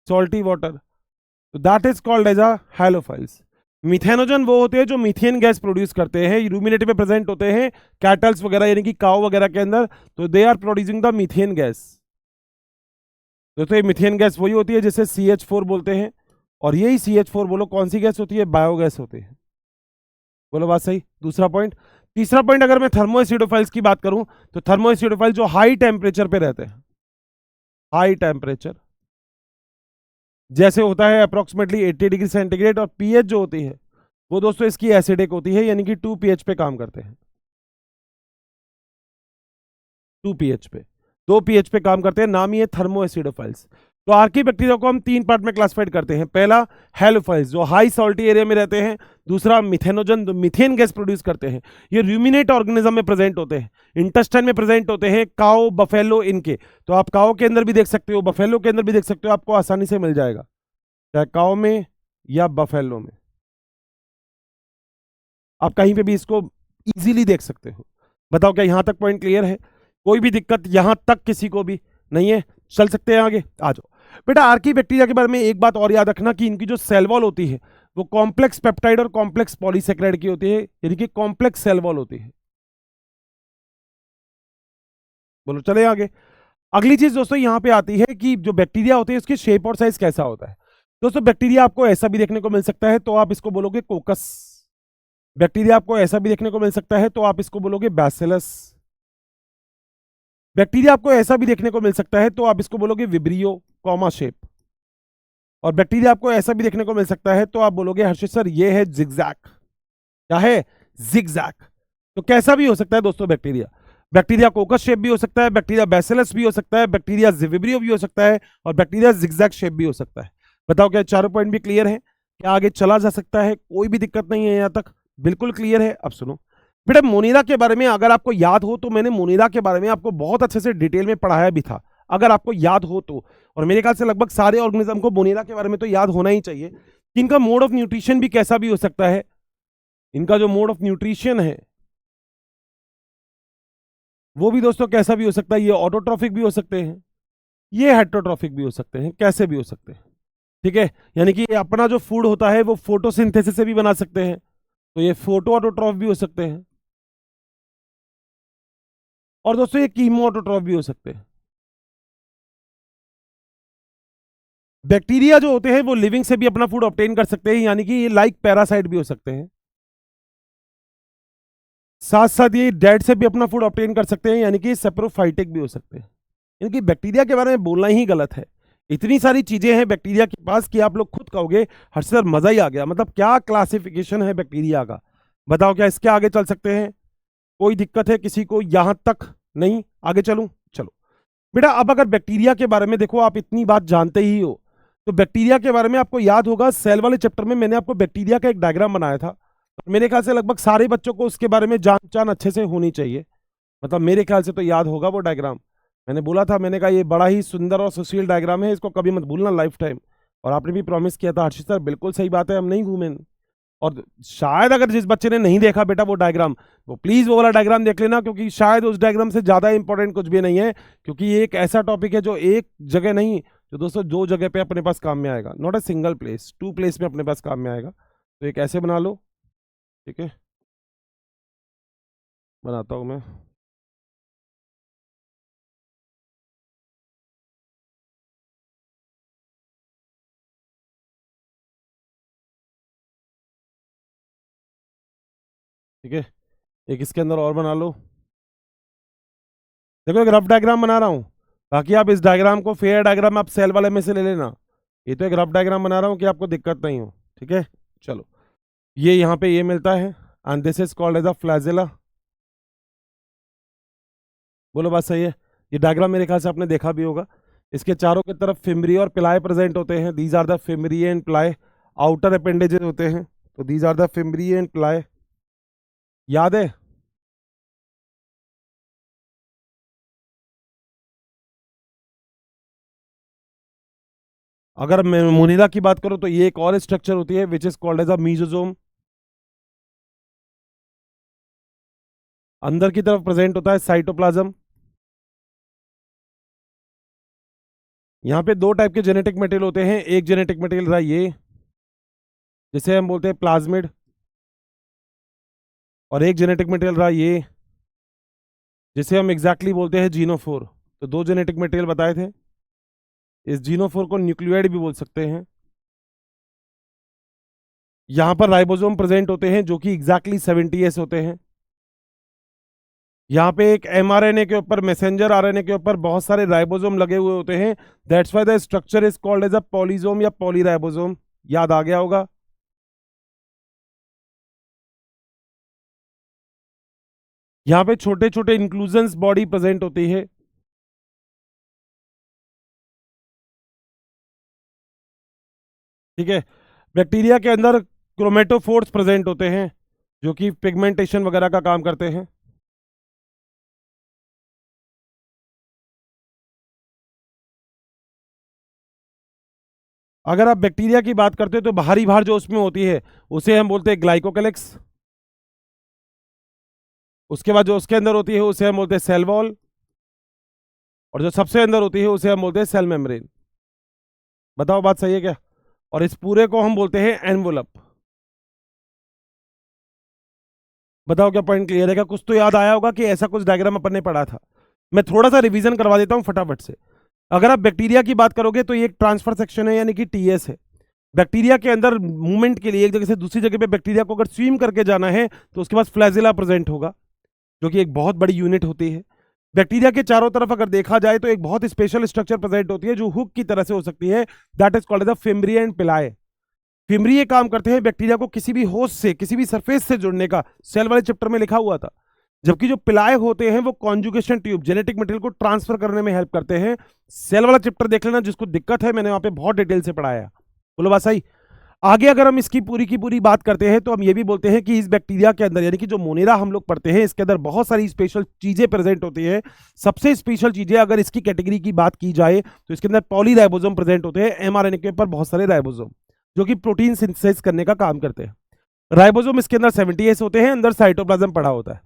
Speaker 1: सॉल्टी वाटर, तो that is called as a halophiles. Methanogen वो होते हैं जो मीथेन गैस प्रोड्यूस करते हैं, रूमिनेट में प्रेजेंट होते हैं कैटल्स वगैरह यानी कि काऊ वगैरह के अंदर, तो they are producing the methane gas. दोस्तों ये मीथेन गैस वही होती है जिसे CH4 बोलते हैं, और यही CH4 बोलो कौन सी गैस होती है? बायोगैस होती है। बोलो बात सही। दूसरा पॉइंट। तीसरा पॉइंट, अगर मैं थर्मोएसिडोफाइल्स की बात करूं तो थर्मोएसिडोफाइल जो हाई टेम्परेचर पे रहते हैं, हाई टेम्परेचर जैसे होता है अप्रोक्सीमेटली 80 डिग्री सेंटीग्रेड, और पीएच जो होती है वो दोस्तों इसकी एसिडिक होती है, यानी कि 2 pH पे काम करते हैं, 2 pH पे, 2 pH पे काम करते हैं, नाम ही है थर्मोएसिडोफाइल्स। तो आर्की बैक्टीरिया को हम 3 पार्ट में क्लासिफाइड करते हैं। पहला हेलोफाइल्स जो हाई सॉल्टी एरिया में रहते हैं, दूसरा मिथेनोजन जो मीथेन गैस प्रोड्यूस करते हैं, ये रूमिनेट ऑर्गेनिज्म में प्रेजेंट होते हैं, इंटेस्टाइन में प्रेजेंट होते हैं, काओ बफेलो इनके, तो आप काओ के अंदर भी देख सकते हो, बफेलो के अंदर भी देख सकते हो, आपको आसानी से मिल जाएगा, चाहे काओ में या बफेलो में, आप कहीं पे भी इसको इजीली देख सकते हो। बताओ क्या यहां तक पॉइंट क्लियर है? कोई भी दिक्कत यहां तक किसी को भी नहीं है? चल सकते हैं आगे, आ जाओ। बेटा आर्की बैक्टीरिया के बारे में एक बात और याद रखना कि इनकी जो सेल वॉल होती है वो कॉम्प्लेक्स पेप्टाइड और कॉम्प्लेक्स पॉलीसेक्राइड की होती है, यानी कि कॉम्प्लेक्स सेल वॉल होती है। बोलो चले आगे। अगली चीज दोस्तों यहां पे आती है कि जो बैक्टीरिया होते हैं उसकी शेप और साइज कैसा होता है। दोस्तों बैक्टीरिया आपको ऐसा भी देखने को मिल सकता है, तो आप इसको बोलोगे कोकस। बैक्टीरिया आपको ऐसा भी देखने को मिल सकता है, तो आप इसको बोलोगे बैसिलस। बैक्टीरिया आपको ऐसा भी देखने को मिल सकता है, तो आप इसको बोलोगे विब्रियो कॉमा शेप। और बैक्टीरिया आपको ऐसा भी देखने को मिल सकता है, तो आप बोलोगे हर्षित सर ये है जिगजैग। क्या है? जिगजैग। तो कैसा भी हो सकता है दोस्तों बैक्टीरिया। बैक्टीरिया कोकस शेप भी हो सकता है, बैक्टीरिया बैसिलस भी हो सकता है, बैक्टीरिया विब्रियो भी हो सकता है, और बैक्टीरिया जिगजैग शेप भी हो सकता है। बताओ क्या चारों पॉइंट भी क्लियर है? क्या आगे चला जा सकता है? कोई भी दिक्कत नहीं है यहां तक? बिल्कुल क्लियर है। अब सुनो बेटा, मोनेरा के बारे में अगर आपको याद हो तो मैंने मोनेरा के बारे में आपको बहुत अच्छे से डिटेल में पढ़ाया भी था, अगर आपको याद हो तो। और मेरे ख्याल से लगभग सारे ऑर्गेनिज्म को मोनेरा के बारे में तो याद होना ही चाहिए कि इनका मोड ऑफ न्यूट्रिशन भी कैसा भी हो सकता है। इनका जो मोड ऑफ न्यूट्रिशन है वो भी दोस्तों कैसा भी हो सकता है। ये ऑटोट्रॉफिक भी हो सकते हैं, ये हेट्रोट्रॉफिक भी हो सकते हैं, कैसे भी हो सकते हैं, ठीक है। यानी कि अपना जो फूड होता है वो फोटोसिंथेसिस से भी बना सकते हैं, तो ये फोटो ऑटोट्रॉफ भी हो सकते हैं, और दोस्तों ये कीमो ऑटोट्रॉफ भी हो सकते हैं। बैक्टीरिया जो होते हैं वो लिविंग से भी अपना फूड ऑब्टेन कर सकते हैं, यानी कि ये लाइक पैरासाइट भी हो सकते हैं, साथ साथ ये डेड से भी अपना फूड ऑब्टेन कर सकते हैं, यानी कि सेप्रोफाइटिक भी हो सकते हैं। यानी कि बैक्टीरिया के बारे में बोलना ही गलत है। इतनी सारी चीजें हैं बैक्टीरिया के पास कि आप लोग खुद कहोगे हर्ष सर मजा ही आ गया, मतलब क्या क्लासिफिकेशन है बैक्टीरिया का। बताओ क्या इसके आगे चल सकते हैं? कोई दिक्कत है किसी को यहां तक? नहीं, आगे चलूं? चलो बेटा, अब अगर बैक्टीरिया के बारे में देखो, आप इतनी बात जानते ही हो, तो बैक्टीरिया के बारे में आपको याद होगा सेल वाले चैप्टर में मैंने आपको बैक्टीरिया का एक डायग्राम बनाया था। मेरे ख्याल से लगभग सारे बच्चों को उसके बारे में जान अच्छे से होनी चाहिए, मतलब मेरे ख्याल से तो याद होगा वो डायग्राम। मैंने बोला था, मैंने कहा ये बड़ा ही सुंदर और सुशील डायग्राम है, इसको कभी मत भूलना लाइफ टाइम। और आपने भी प्रॉमिस किया था हर्षित सर, बिल्कुल सही बात है, हम नहीं घूमे। और शायद अगर जिस बच्चे ने नहीं देखा बेटा वो डायग्राम, वो प्लीज वो वाला डायग्राम देख लेना, क्योंकि शायद उस डायग्राम से ज्यादा इंपॉर्टेंट कुछ भी नहीं है, क्योंकि ये एक ऐसा टॉपिक है जो एक जगह नहीं, जो दोस्तों दो जगह पे अपने पास काम में आएगा, not a single place, two place में अपने पास काम में आएगा। तो एक ऐसे बना लो, ठीक है, बनाता हूं मैं। ठीक है, एक इसके अंदर और बना लो। देखो एक रफ डायग्राम बना रहा हूँ, बाकी आप इस डायग्राम को फेयर डायग्राम आप सेल वाले में से ले लेना। ये तो एक रफ डायग्राम बना रहा हूँ कि आपको दिक्कत नहीं हो। ठीक है, चलो, ये यहाँ पे ये मिलता है, and this is called as a flagella. बोलो बात सही है। ये डायग्राम मेरे ख्याल से आपने देखा भी होगा। इसके चारों की तरफ फिमरी और पिलाए प्रेजेंट होते हैं, these are the fimbriae and pili. Outer appendages होते हैं, तो these are the fimbriae and pili. याद है? अगर मैं मोनिरा की बात करूं तो ये एक और स्ट्रक्चर होती है which is called as a mesosome. अंदर की तरफ प्रेजेंट होता है साइटोप्लाज्म। यहाँ पे दो टाइप के जेनेटिक मटेरियल होते हैं, एक जेनेटिक मटेरियल रहा ये, जिसे हम बोलते हैं प्लाज्मिड, और एक जेनेटिक मटेरियल रहा ये, जिसे हम एग्जैक्टली बोलते हैं जीनोफोर। तो दो जेनेटिक मटेरियल बताए थे। इस जीनोफोर को न्यूक्लियोइड भी बोल सकते हैं। यहां पर राइबोसोम प्रेजेंट होते हैं जो कि एग्जैक्टली 70s होते हैं। यहाँ पे एक एमआरएनए के ऊपर, मैसेंजर आरएनए के ऊपर बहुत सारे राइबोसोम लगे हुए होते हैं। That's why the structure is called as a polysome या पॉलीराइबोसोम। याद आ गया होगा। यहाँ पे छोटे छोटे इंक्लूजन्स बॉडी प्रेजेंट होती है। ठीक है, बैक्टीरिया के अंदर क्रोमेटोफोर्स प्रेजेंट होते हैं जो कि पिगमेंटेशन वगैरह का काम करते हैं। अगर आप बैक्टीरिया की बात करते हो तो बाहरी भार जो उसमें होती है उसे हम बोलते हैं ग्लाइकोकेलेक्स। उसके बाद जो उसके अंदर होती है उसे हम बोलते हैं सेल वॉल, और जो सबसे अंदर होती है उसे हम बोलते हैं सेल मेम्ब्रेन। बताओ बात सही है क्या? और इस पूरे को हम बोलते हैं एनवोलप। बताओ क्या पॉइंट क्लियर है क्या? कुछ तो याद आया होगा कि ऐसा कुछ डायग्राम अपन ने पढ़ा था। मैं थोड़ा सा रिवीजन करवा देता हूं फटाफट से। अगर आप बैक्टीरिया की बात करोगे तो ये एक ट्रांसफर सेक्शन है, यानी कि टीएस है। बैक्टीरिया के अंदर मूवमेंट के लिए एक जगह से दूसरी जगह पे बैक्टीरिया को अगर स्विम करके जाना है तो उसके पास फ्लैजिला प्रेजेंट होगा, जो कि एक बहुत बड़ी यूनिट होती है। बैक्टीरिया के चारों तरफ अगर देखा जाए तो एक बहुत स्पेशल स्ट्रक्चर प्रेजेंट होती है जो हुक की तरह से हो सकती है, that is called as the fimbriae and pili. Fimbriae ये काम करते हैं बैक्टीरिया को किसी भी होस्ट से, किसी भी सरफेस से जुड़ने का, सेल वाले चैप्टर में लिखा हुआ था। जबकि जो पिलाए होते हैं वो कॉन्जुगेशन ट्यूब, जेनेटिक मटेरियल को ट्रांसफर करने में हेल्प करते हैं। सेल वाला चैप्टर देख लेना, जिसको दिक्कत है मैंने वहां पे बहुत डिटेल से पढ़ाया। बोलो बात सही। आगे अगर हम इसकी पूरी की पूरी बात करते हैं तो हम ये भी बोलते हैं कि इस बैक्टीरिया के अंदर, यानी कि जो मोनेरा हम लोग पढ़ते हैं, इसके अंदर बहुत सारी स्पेशल चीजें प्रेजेंट होती है। सबसे स्पेशल चीजें अगर इसकी कैटेगरी की बात की जाए तो इसके अंदर पॉलीराइबोसोम प्रेजेंट होते हैं, एमआरएनए के ऊपर बहुत सारे राइबोसोम जो कि प्रोटीन सिंथेसाइज करने का काम करते हैं। राइबोसोम इसके अंदर 70s होते हैं, अंदर साइटोप्लाज्म पड़ा होता है।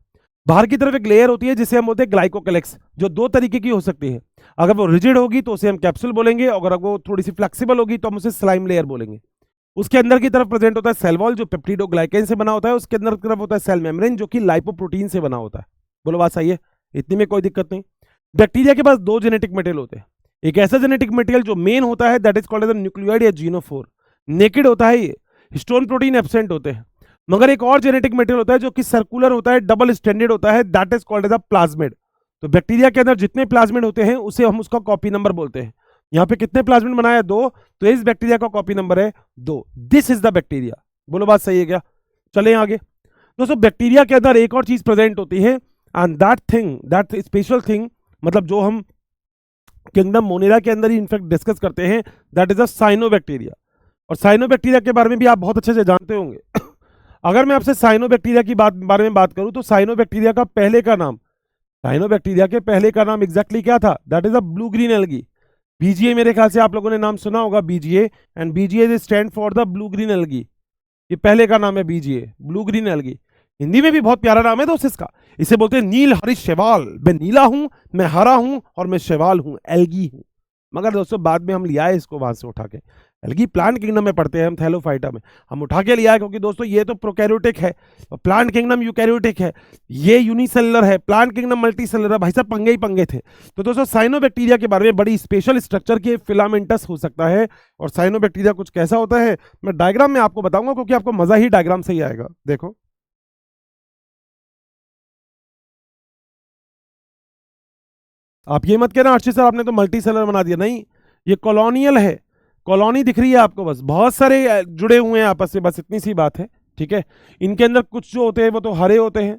Speaker 1: बाहर की तरफ एक लेयर होती है जिसे हम बोलते हैं ग्लाइकोकेलेक्स, जो दो तरीके की हो सकती है। अगर वो रिजिड होगी तो उसे हम कैप्सूल बोलेंगे, अगर वो थोड़ी सी फ्लेक्सिबल होगी तो हम उसे स्लाइम लेयर बोलेंगे। उसके अंदर की तरफ प्रेजेंट होता है सेल वॉल जो पेप्टिडोग्लाइकेन से बना होता है। उसके अंदर की तरफ होता है सेल मेम्ब्रेन जो कि लाइपोप्रोटीन से बना होता है। बोलो बात सही है, इतनी में कोई दिक्कत नहीं। बैक्टीरिया के पास दो जेनेटिक मटेरियल होते हैं। एक ऐसा जेनेटिक मटेरियल जो मेन होता है, that is called as nucleoid या जीनोफोर। नेकेड होता है ये, हिस्टोन प्रोटीन एब्सेंट होते हैं। मगर एक और जेनेटिक मटेरियल होता है जो कि सर्कुलर होता है, डबल स्टैंडर्ड होता है, that is called as a plasmid. तो बैक्टीरिया के अंदर जितने प्लाज्मिड होते हैं उसे हम उसका कॉपी नंबर बोलते हैं। यहाँ पे कितने प्लाज्मिड बनाया? दो। तो इस बैक्टीरिया का कॉपी नंबर है 2। This is the bacteria. बोलो बात सही है क्या? चले आगे दोस्तों। बैक्टीरिया के अंदर एक और चीज प्रेजेंट होती है, and that thing, that special thing, मतलब जो हम किंगडम मोनेरा के अंदर ही इनफैक्ट डिस्कस करते हैं, दैट इज अ साइनोबैक्टीरिया। और साइनोबैक्टीरिया के बारे में भी आप बहुत अच्छे से जानते होंगे। अगर मैं आपसे साइनोबैक्टीरिया की बारे में बात करूं तो साइनोबैक्टीरिया का पहले का नाम, साइनोबैक्टीरिया के पहले का नाम एग्जैक्टली क्या था? That is a blue green algae. BGA मेरे ख्याल से आप लोगों ने नाम सुना होगा, BGA, and BGA stand for the blue green algae. ये पहले का नाम है BGA, blue green algae. Hindi में भी बहुत प्यारा नाम है दोस्त इसका, इसे बोलते हैं नील हरी शैवाल। मैं नीला हूं, मैं हरा हूं और मैं शैवाल हूं, एल्गी हूं। मगर दोस्तों बाद में हम लिया है इसको वहां से उठा के, एल्गी प्लांट किंगडम में पढ़ते हैं हम, थैलोफाइटा में हम उठा के लिया है, क्योंकि दोस्तों ये तो प्रोकैरियोटिक है, प्लांट किंगडम यूकैरियोटिक है, ये यूनिसेलुलर है, प्लांट किंगडम मल्टीसेलुलर है। भाई साहब पंगे ही पंगे थे। तो दोस्तों साइनोबैक्टीरिया के बारे में बड़ी स्पेशल स्ट्रक्चर के फिलामेंटस हो सकता है, और साइनोबैक्टीरिया कुछ कैसा होता है मैं डायग्राम में आपको बताऊंगा, क्योंकि आपको मजा ही डायग्राम से ही आएगा। देखो आप ये मत कहना अर्शी सर आपने तो मल्टी सेलर बना दिया, नहीं, ये कॉलोनियल है। कॉलोनी दिख रही है आपको, बस बहुत सारे जुड़े हुए हैं आपस में, बस इतनी सी बात है, ठीक है। इनके अंदर कुछ जो होते हैं वो तो हरे होते हैं,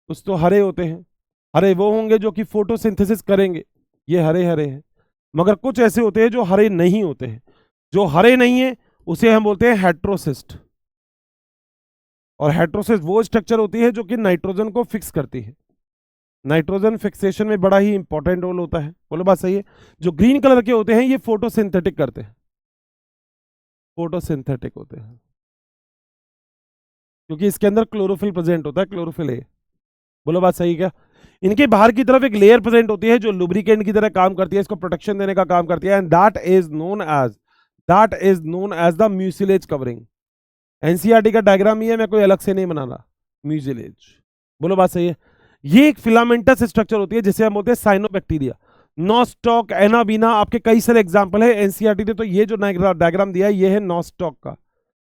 Speaker 1: कुछ तो हरे होते हैं, हरे वो होंगे जो कि फोटोसिंथेसिस करेंगे, ये हरे हरे हैं। मगर कुछ ऐसे होते हैं जो हरे नहीं होते हैं, जो हरे नहीं है उसे हम बोलते हैं हेट्रोसिस्ट। और हेट्रोसिस्ट वो स्ट्रक्चर होती है जो कि नाइट्रोजन को फिक्स करती है, नाइट्रोजन फिक्सेशन में बड़ा ही इंपॉर्टेंट रोल होता है। बोलो बात सही है। जो ग्रीन कलर के होते हैं ये फोटोसिंथेटिक करते हैं, फोटोसिंथेटिक होते हैं, क्योंकि इसके अंदर क्लोरोफिल प्रेजेंट होता है, क्लोरोफिल ए। बोलो बात सही क्या। इनके बाहर की तरफ एक लेयर प्रेजेंट होती है जो लुब्रिकेंट की तरह काम करती है, इसको प्रोटेक्शन देने का काम करती है, and that is known as the mucilage covering. NCERT का डायग्राम ही है, मैं कोई अलग से नहीं बनाना, म्यूसिलेज। बोलो बात सही है। ये एक फिलामेंटस स्ट्रक्चर होती है जिसे हम बोलते हैं साइनोबैक्टीरिया। नॉस्टॉक, एनाबीना, आपके कई सारे एग्जांपल है एनसीईआरटी ने, तो ये जो डायग्राम दिया है ये है नॉस्टॉक का।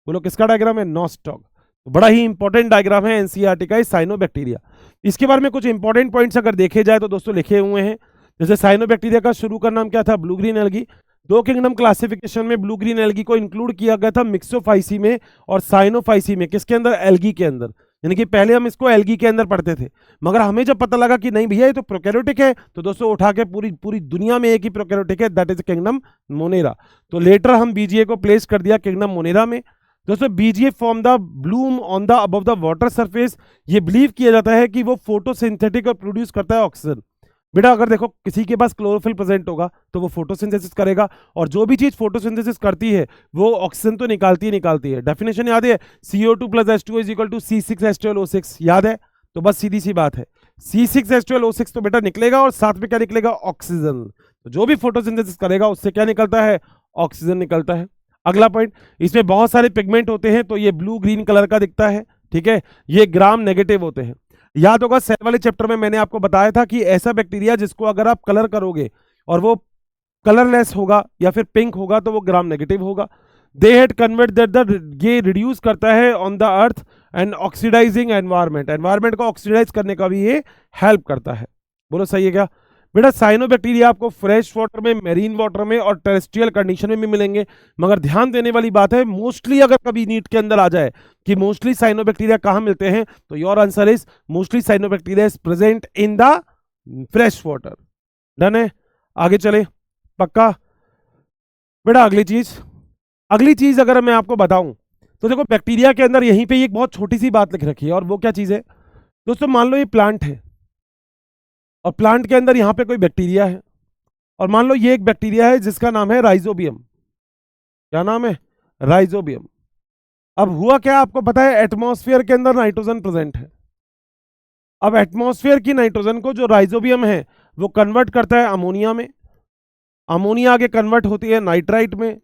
Speaker 1: बोलो किसका डायग्राम है, नॉस्टॉक। तो बड़ा ही इंपॉर्टेंट डायग्राम है एनसीईआरटी का, साइनोबैक्टीरिया। इसके बारे में कुछ इंपॉर्टेंट पॉइंट्स अगर देखे जाए तो दोस्तों लिखे हुए हैं। जैसे साइनोबैक्टीरिया का शुरू का नाम क्या था, ब्लू ग्रीन एल्गी। दो किंगडम क्लासिफिकेशन में ब्लू ग्रीन एल्गी को इंक्लूड किया गया था मिक्सोफाइसी में और साइनोफाइसी में। किसके अंदर, एल्गी के अंदर। यानी कि पहले हम इसको एल्गी के अंदर पढ़ते थे, मगर हमें जब पता लगा कि नहीं भैया ये तो प्रोकैरियोटिक है, तो दोस्तों उठा के पूरी पूरी दुनिया में एक ही प्रोकैरियोटिक है, दैट इज किंगडम मोनेरा। तो लेटर हम बीजीए को प्लेस कर दिया किंगडम मोनेरा में। दोस्तों BGA form the bloom on the above the water surface. ये बिलीव किया जाता है कि वो फोटोसिंथेटिक और प्रोड्यूस करता है ऑक्सीजन। बेटा अगर देखो किसी के पास क्लोरोफिल प्रेजेंट होगा तो वो फोटोसिंथेसिस करेगा, और जो भी चीज फोटोसिंथेसिस करती है वो ऑक्सीजन तो निकालती है। डेफिनेशन याद है, CO2 + H2 is equal to C6H12O6, याद है। तो बस सीधी सी बात है, C6H12O6 तो बेटा निकलेगा, और साथ में क्या निकलेगा, ऑक्सीजन। तो जो भी फोटोसिंथेसिस करेगा उससे क्या निकलता है, ऑक्सीजन निकलता है। अगला पॉइंट, इसमें बहुत सारे पिगमेंट होते हैं, तो ये ब्लू ग्रीन कलर का दिखता है, ठीक है। ये ग्राम नेगेटिव होते हैं। याद होगा सेल वाले चैप्टर में मैंने आपको बताया था कि ऐसा बैक्टीरिया जिसको अगर आप कलर करोगे और वो कलरलेस होगा या फिर पिंक होगा तो वो ग्राम नेगेटिव होगा। They had convert that the, ये रिड्यूस करता है on the earth and oxidizing environment, environment को ऑक्सीडाइज करने का भी ये हेल्प करता है। बोलो सही है क्या बेटा। साइनोबैक्टीरिया आपको फ्रेश वाटर में, मेरीन वाटर में और टेरेस्ट्रियल कंडीशन में भी मिलेंगे, मगर ध्यान देने वाली बात है मोस्टली अगर कभी नीट के अंदर आ जाए कि मोस्टली साइनोबैक्टीरिया कहां मिलते हैं, तो your answer is mostly cyanobacteria is present in the fresh water. Done है, आगे चले पक्का बेटा। अगली चीज अगर मैं आपको बताऊं तो देखो बैक्टीरिया के अंदर यहीं पे एक बहुत छोटी सी बात लिख रखी है, और वो क्या चीज है दोस्तों, मान लो ये प्लांट है और प्लांट के अंदर यहां पे कोई बैक्टीरिया है, और मान लो ये एक बैक्टीरिया है जिसका नाम है राइजोबियम। क्या नाम है, राइजोबियम। अब हुआ क्या आपको पता है, एटमॉस्फेयर के अंदर नाइट्रोजन प्रेजेंट है। अब एटमॉस्फेयर की नाइट्रोजन को जो राइजोबियम है वो कन्वर्ट करता है अमोनिया में, अमोनिया आगे कन्वर्ट होती है नाइट्राइट में,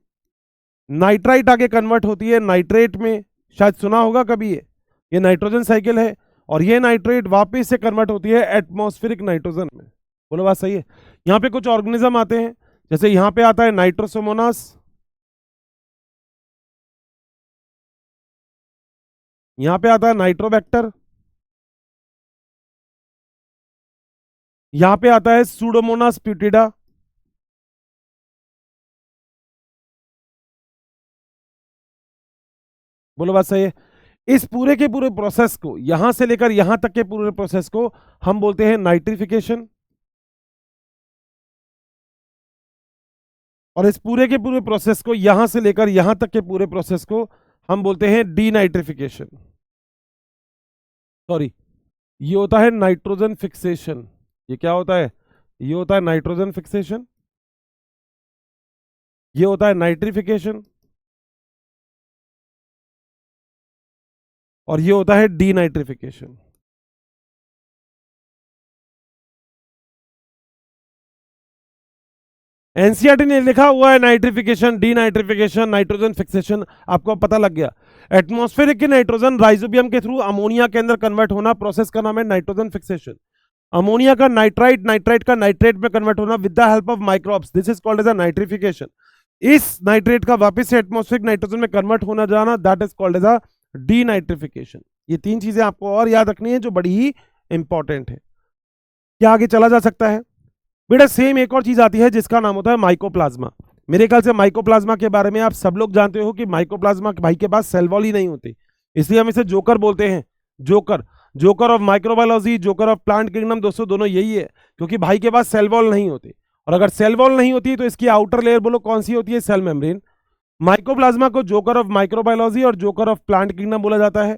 Speaker 1: नाइट्राइट आगे कन्वर्ट होती है नाइट्रेट में। शायद सुना होगा कभी ये नाइट्रोजन साइकिल है, और ये नाइट्रेट वापस से कन्वर्ट होती है एटमॉस्फेरिक नाइट्रोजन में। बोलो बात सही है। यहां पे कुछ ऑर्गेनिज्म आते हैं, जैसे यहां पे आता है नाइट्रोसोमोनास, यहां पे आता है नाइट्रोबैक्टर, यहां पे आता है सूडोमोनास प्यूटिडा, बोलो बात सही है। इस पूरे के पूरे प्रोसेस को, यहां से लेकर यहां तक के पूरे प्रोसेस को हम बोलते हैं नाइट्रिफिकेशन, और इस पूरे के पूरे प्रोसेस को, यहां से लेकर यहां तक के पूरे प्रोसेस को हम बोलते हैं डीनाइट्रिफिकेशन। सॉरी, ये होता है नाइट्रोजन फिक्सेशन। ये क्या होता है, ये होता है नाइट्रोजन फिक्सेशन, ये होता है नाइट्रिफिकेशन, और ये होता है डीनाइट्रिफिकेशन। एनसीईआरटी ने लिखा हुआ है नाइट्रिफिकेशन, डीनाइट्रिफिकेशन, नाइट्रोजन फिक्सेशन, आपको पता लग गया। एटमॉस्फेरिक की नाइट्रोजन राइजोबियम के थ्रू अमोनिया के अंदर कन्वर्ट होना, प्रोसेस का नाम है नाइट्रोजन फिक्सेशन। अमोनिया का नाइट्राइट, नाइट्राइट का नाइट्रेट में कन्वर्ट होना with the help of microbes, this is called as a nitrification. इस नाइट्रेट का वापस से एटमॉस्फेरिक नाइट्रोजन में कन्वर्ट होना जाना, that is called as a denitrification. ये तीन चीजें आपको और याद रखनी है जो बड़ी ही इंपॉर्टेंट है। क्या आगे चला जा सकता है बेटा? सेम एक और चीज आती है जिसका नाम होता है माइकोप्लाज्मा। मेरे ख्याल से माइकोप्लाज्मा के बारे में आप सब लोग जानते हो कि माइकोप्लाज्मा भाई के पास सेल वॉल ही नहीं होती, इसलिए हम इसे जोकर बोलते हैं। Joker, joker of microbiology, joker of plant kingdom, दोस्तों दोनों यही है, क्योंकि भाई के पास सेल वॉल नहीं होती। और अगर सेल वॉल नहीं होती तो इसकी आउटर लेयर बोलो कौन सी होती है? Cell membrane. माइकोप्लाज्मा को जोकर ऑफ माइक्रोबायोलॉजी और जोकर ऑफ प्लांट किंगडम बोला जाता है।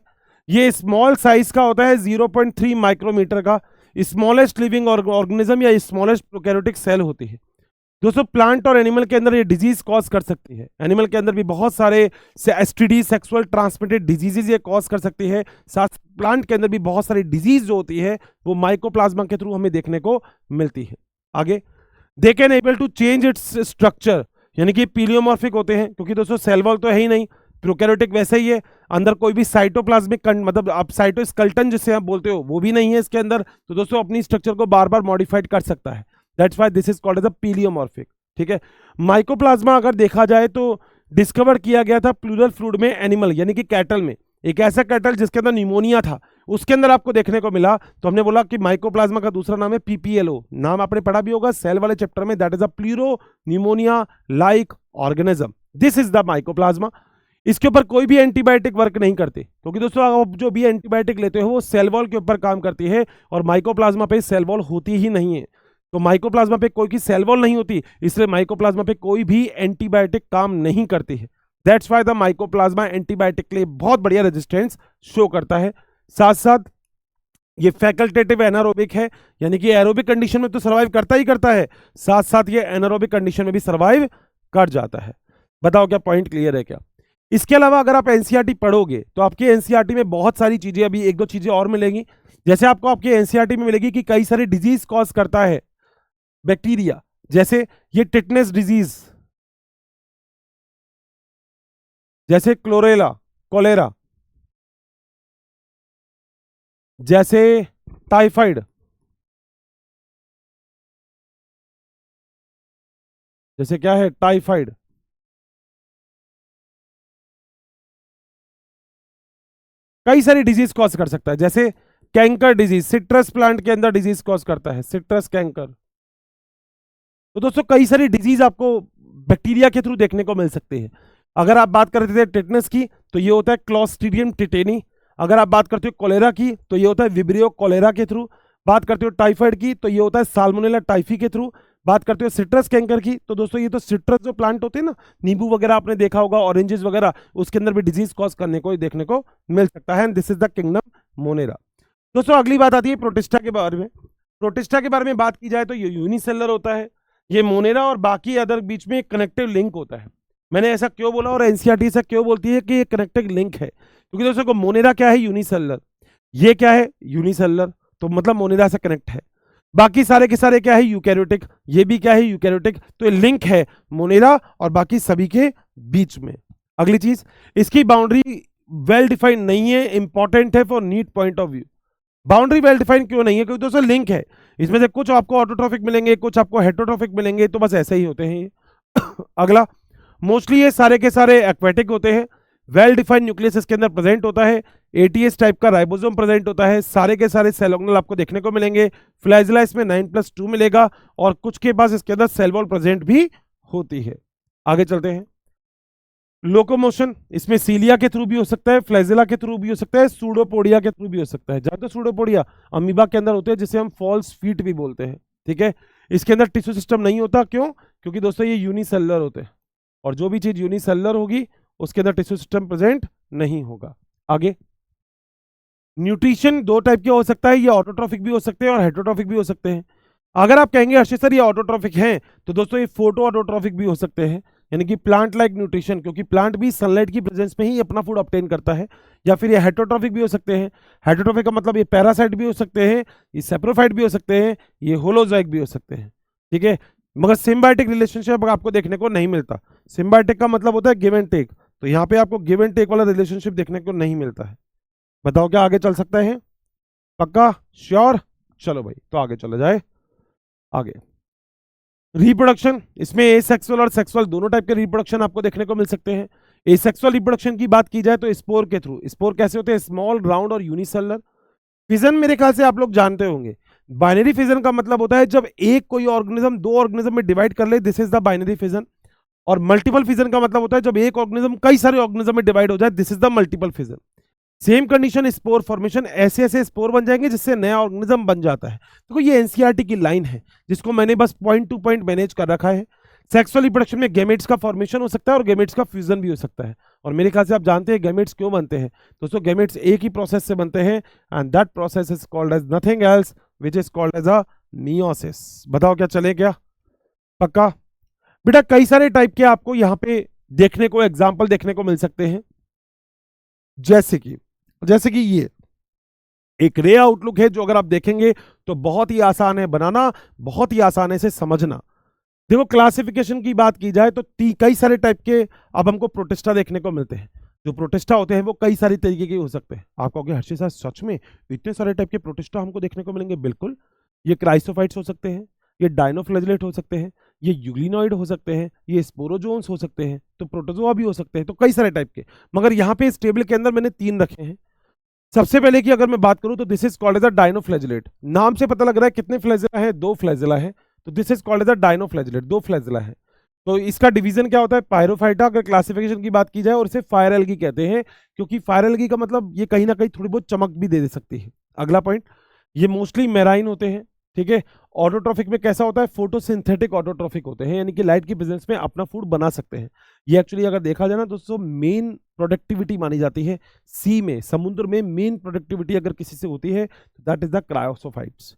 Speaker 1: ये स्मॉल साइज का होता है, 0.3 माइक्रोमीटर का, स्मॉलेस्ट लिविंग ऑर्गेनिज्म या स्मॉलेस्ट प्रोकैरियोटिक सेल होती है। दोस्तों प्लांट और एनिमल के अंदर ये डिजीज कॉज कर सकती है। एनिमल के अंदर भी बहुत सारे एसटीडी, सेक्सुअल ट्रांसमिटेड डिजीजेज ये कॉज कर सकती है। साथ प्लांट के अंदर भी बहुत सारी डिजीज जो होती है वो माइकोप्लाज्मा के थ्रू हमें देखने को मिलती है। आगे, they can able to change its structure, यानी कि पीलियोमॉर्फिक होते हैं, क्योंकि दोस्तों सेल वॉल तो है ही नहीं, प्रोकैरियोटिक वैसे ही है, अंदर कोई भी साइटोप्लाज्मिक मतलब आप साइटोस्केलेटन जिसे आप बोलते हो वो भी नहीं है इसके अंदर, तो दोस्तों अपनी स्ट्रक्चर को बार बार मॉडिफाइड कर सकता है। That's why this is called as a pleomorphic. ठीक है, माइकोप्लाज्मा अगर देखा जाए तो डिस्कवर किया गया था प्लूरल फ्लूइड में, एनिमल यानी कि कैटल में। एक ऐसा कैटल जिसके अंदर निमोनिया था, उसके अंदर आपको देखने को मिला, तो हमने बोला कि माइकोप्लाज्मा का दूसरा नाम है पीपीएलओ। नाम आपने पढ़ा भी होगा सेल वाले चैप्टर में, that is a pleuro pneumonia like organism, this is the mycoplasma. इसके ऊपर कोई भी एंटीबायोटिक वर्क नहीं करते, क्योंकि दोस्तों आप जो भी एंटीबायोटिक लेते हो वो सेल वॉल के ऊपर काम करती है, और माइकोप्लाज्मा पे सेल वॉल होती ही नहीं है। तो माइकोप्लाज्मा पे कोई की सेल वॉल नहीं होती, इसलिए माइकोप्लाज्मा पे कोई भी एंटीबायोटिक काम नहीं करती है। That's why the mycoplasma antibiotic के लिए बहुत बढ़िया रेजिस्टेंस शो करता है। साथ साथ ये फैकल्टेटिव एनारोबिक है, यानी कि एरोबिक कंडीशन में तो सर्वाइव करता ही करता है, साथ साथ ये एनारोबिक कंडीशन में भी सर्वाइव कर जाता है। बताओ क्या पॉइंट क्लियर है क्या? इसके अलावा अगर आप एनसीईआरटी पढ़ोगे तो आपकी एनसीईआरटी में बहुत सारी चीजें, अभी एक दो चीजें और मिलेंगी। जैसे आपको आपके एनसीईआरटी में मिलेगी कि कई सारे डिजीज कॉज करता है बैक्टीरिया, जैसे ये टिटनेस डिजीज, जैसे क्लोरेला कोलेरा, जैसे टाइफाइड, जैसे क्या है टाइफाइड, कई सारी डिजीज कॉज कर सकता है। जैसे कैंकर डिजीज, सिट्रस प्लांट के अंदर डिजीज कॉज करता है, सिट्रस कैंकर। तो दोस्तों कई सारी डिजीज आपको बैक्टीरिया के थ्रू देखने को मिल सकती है। अगर आप बात करते थे टिटनेस की तो ये होता है क्लॉस्ट्रीडियम टिटेनी। अगर आप बात करते हो कोलेरा की तो ये होता है विब्रियो कोलेरा के थ्रू। बात करते हो टाइफाइड की तो ये होता है साल्मोनेला टाइफी के थ्रू। बात करते हो सिट्रस कैंकर की तो दोस्तों ये तो सिट्रस जो प्लांट होते हैं ना, नींबू वगैरह आपने देखा होगा, ऑरेंजेस वगैरह, उसके अंदर भी डिजीज कॉज करने को देखने को मिल सकता है। This is the kingdom Monera. दोस्तों अगली बात आती है प्रोटिस्टा के बारे में। प्रोटिस्टा के बारे में बात की जाए तो ये यूनिसेलर होता है। ये मोनेरा और बाकी अदर बीच में एक कनेक्टिव लिंक होता है। मैंने ऐसा क्यों बोला और एनसीईआरटी ऐसा क्यों बोलती है कि ये कनेक्टिव लिंक है? क्योंकि दोस्तों को मोनेरा क्या है? यूनिसेलर। ये क्या है? यूनिसेलर, तो मतलब मोनेरा से कनेक्ट है। बाकी सारे के सारे क्या है? यूकैरियोटिक। ये भी क्या है? यूकैरियोटिक। तो ये लिंक है मोनेरा और बाकी सभी के बीच में। अगली चीज, इसकी बाउंड्री वेल डिफाइंड नहीं है, इंपॉर्टेंट है for NEET point of view. Boundary well defined क्यों नहीं है? क्योंकि दोस्तों लिंक है, इसमें से कुछ आपको ऑटोट्रॉफिक मिलेंगे, कुछ आपको हेटेरोट्रॉफिक मिलेंगे, तो बस ऐसे ही होते हैं। अगला, मोस्टली ये सारे के सारे एक्वेटिक होते हैं। वेल डिफाइंड न्यूक्लियस इसके अंदर प्रेजेंट होता है। एटीएस टाइप का राइबोसोम प्रेजेंट होता है। सारे के सारे सेल ऑर्गेनल आपको देखने को मिलेंगे। फ्लैजेला इसमें 9+2 मिलेगा और कुछ के पास इसके अंदर सेल वॉल प्रेजेंट भी होती है। आगे चलते हैं। लोकोमोशन इसमें सीलिया के थ्रू भी हो सकता है, फ्लैजेला के थ्रू भी हो सकता है, सूडोपोडिया के थ्रू भी हो सकता है। जानते हो सूडोपोडिया अमीबा के अंदर होते हैं, जिसे हम फॉल्स फीट भी बोलते हैं। ठीक है, इसके अंदर टिश्यू सिस्टम नहीं होता। क्यों? क्योंकि दोस्तों ये यूनिसेलुलर होते हैं, और जो भी चीज यूनिसेलुलर होगी उसके अंदर टिश्यू सिस्टम प्रेजेंट नहीं होगा। आगे, न्यूट्रिशन दो टाइप के हो सकता है, ये ऑटोट्रॉफिक भी हो सकते हैं और हेटेरोट्रॉफिक भी हो सकते हैं। अगर आप कहेंगे अर्षित सर ये ऑटोट्रॉफिक हैं, तो दोस्तों ये फोटो ऑटोट्रॉफिक भी हो सकते हैं। यानी कि प्लांट लाइक न्यूट्रिशन, क्योंकि प्लांट भी सनलाइट की प्रेजेंस में ही अपना फूड ऑब्टेन करता है। या फिर ये हेटरोट्रॉफिक भी हो सकते हैं। हेटरोट्रॉफिक का मतलब ये पैरासाइट भी हो सकते हैं, ये सेप्रोफाइट भी हो सकते हैं, ये होलोजोइक भी हो सकते हैं, ठीक है। मगर सिम्बायोटिक रिलेशनशिप आपको देखने को नहीं मिलता। सिम्बायोटिक का मतलब होता है गिव एंड टेक, तो यहाँ पे आपको गिव एंड टेक वाला रिलेशनशिप देखने को नहीं मिलता है। बताओ क्या आगे चल सकता है? पक्का? श्योर? चलो भाई, तो आगे चला जाए। आगे रिप्रोडक्शन, इसमें एसेक्सुअल और सेक्सुअल दोनों टाइप के रिप्रोडक्शन आपको देखने को मिल सकते हैं। एसेक्सुअल रिप्रोडक्शन की बात की जाए तो स्पोर के थ्रू। स्पोर कैसे होते हैं? स्मॉल, राउंड और यूनिसेलुलर। फिजन मेरे ख्याल से आप लोग जानते होंगे। बाइनरी फिजन का मतलब होता है जब एक कोई ऑर्गेनिज्म दो ऑर्गेनिज्म में डिवाइड कर ले, this is the binary fission. और मल्टीपल फिजन का मतलब होता है जब एक ऑर्गेनिज्म कई सारे ऑर्गेनिज्म में डिवाइड हो जाए, this is the multiple fission. Same condition spore formation, ऐसे ऐसे स्पोर बन जाएंगे जिससे नया ऑर्गेनिज्म बन जाता है। देखो ये एनसीईआरटी की लाइन है जिसको मैंने बस पॉइंट टू पॉइंट मैनेज कर रखा है। सेक्सुअल रिप्रोडक्शन में गैमेट्स का फॉर्मेशन हो सकता है और गैमेट्स का फ्यूजन भी हो सकता है। और मेरे ख्याल से आप जानते हैं गैमेट्स क्यों बनते हैं। दोस्तों गैमेट्स एक ही प्रोसेस से बनते हैं and that process is called as nothing else which is called as a meiosis. बताओ क्या चले क्या? पक्का? बेटा कई सारे टाइप के आपको यहाँ पे देखने को एग्जाम्पल देखने को मिल सकते हैं। जैसे कि ये एक रे आउटलुक है जो अगर आप देखेंगे तो बहुत ही आसान है बनाना, बहुत ही आसान है इसे समझना। देखो क्लासिफिकेशन की बात की जाए तो कई सारे टाइप के अब हमको प्रोटिस्टा देखने को मिलते हैं। जो प्रोटिस्टा होते हैं वो कई सारी तरीके के हो सकते हैं। आप कहोगे हर्षित सर सच में इतने सारे टाइप के प्रोटिस्टा हमको देखने को मिलेंगे? बिल्कुल। ये क्राइसोफाइट्स हो सकते हैं, ये डायनोफ्लैजिलेट हो सकते हैं, ये यूग्लिनॉइड हो सकते हैं, ये स्पोरोजोन्स हो सकते हैं, तो प्रोटोजोआ भी हो सकते हैं, तो कई सारे टाइप के। मगर यहाँ पे इस टेबल के अंदर मैंने 3 रखे हैं। सबसे पहले की अगर मैं बात करूं तो this is called as a dinoflagellate. नाम से पता लग रहा है कितने फ्लैजिला है? 2 फ्लैजिला है, तो this is called as a dinoflagellate, 2 flagella है। तो इसका डिवीजन क्या होता है? पायरोफाइटा, अगर क्लासिफिकेशन की बात की जाए, और इसे फायर एल्गी कहते हैं क्योंकि फायर एल्गी का मतलब ये कहीं ना कहीं थोड़ी बहुत चमक भी दे सकती है। अगला पॉइंट, ये मोस्टली मेराइन होते हैं, ठीक है। ऑटोट्रॉफिक में कैसा होता है? फोटोसिंथेटिक ऑटोट्रॉफिक होते हैं, यानी कि लाइट की प्रेजेंस में अपना फूड बना सकते हैं। ये एक्चुअली अगर देखा जाए ना दोस्तों मेन प्रोडक्टिविटी मानी जाती है सी में, समुद्र में मेन प्रोडक्टिविटी अगर किसी से होती है दैट इज द क्रायोसोफाइट्स।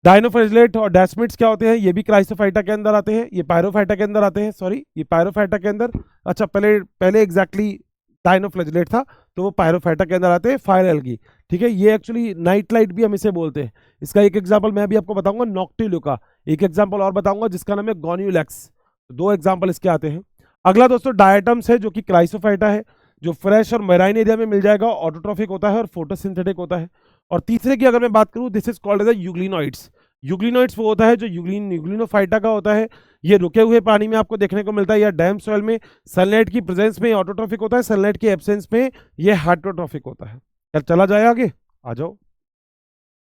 Speaker 1: डायनोफ्लैजिलेट और डैस्मिड्स क्या होते हैं? ये भी क्राइसोफाइटा के अंदर आते हैं, ये पायरोफाइटा के अंदर आते हैं, सॉरी ये पायरोफाइटा के अंदर। अच्छा पहले एग्जैक्टली डायनोफ्लैजिलेट था तो वो पायरोफाइटा के अंदर आते हैं, फायर एल्गी, ठीक है। ये एक्चुअली नाइट लाइट भी हम इसे बोलते हैं। इसका एक एग्जांपल मैं भी आपको बताऊंगा नॉक्टिल्यूका, एक एग्जांपल और बताऊंगा जिसका नाम है गोन्यूलैक्स। 2 एग्जांपल इसके आते हैं। अगला दोस्तों डायटम्स है जो कि क्राइसोफाइटा है, जो फ्रेश और मैराइन एरिया में मिल जाएगा, ऑटोट्रॉफिक होता है और फोटोसिंथेटिक होता है। और तीसरे की अगर मैं बात करूं this is called as a euglenoids. Euglenoids वो होता है जो यूग्लिनोफाइटा का होता है। ये रुके हुए पानी में आपको देखने को मिलता है या डैम सॉइल में। सनलाइट की प्रेजेंस में ऑटोट्रॉफिक होता है, सनलाइट की एब्सेंस में ये हेटरोट्रॉफिक होता है। क्या चला जाए आगे? आ जाओ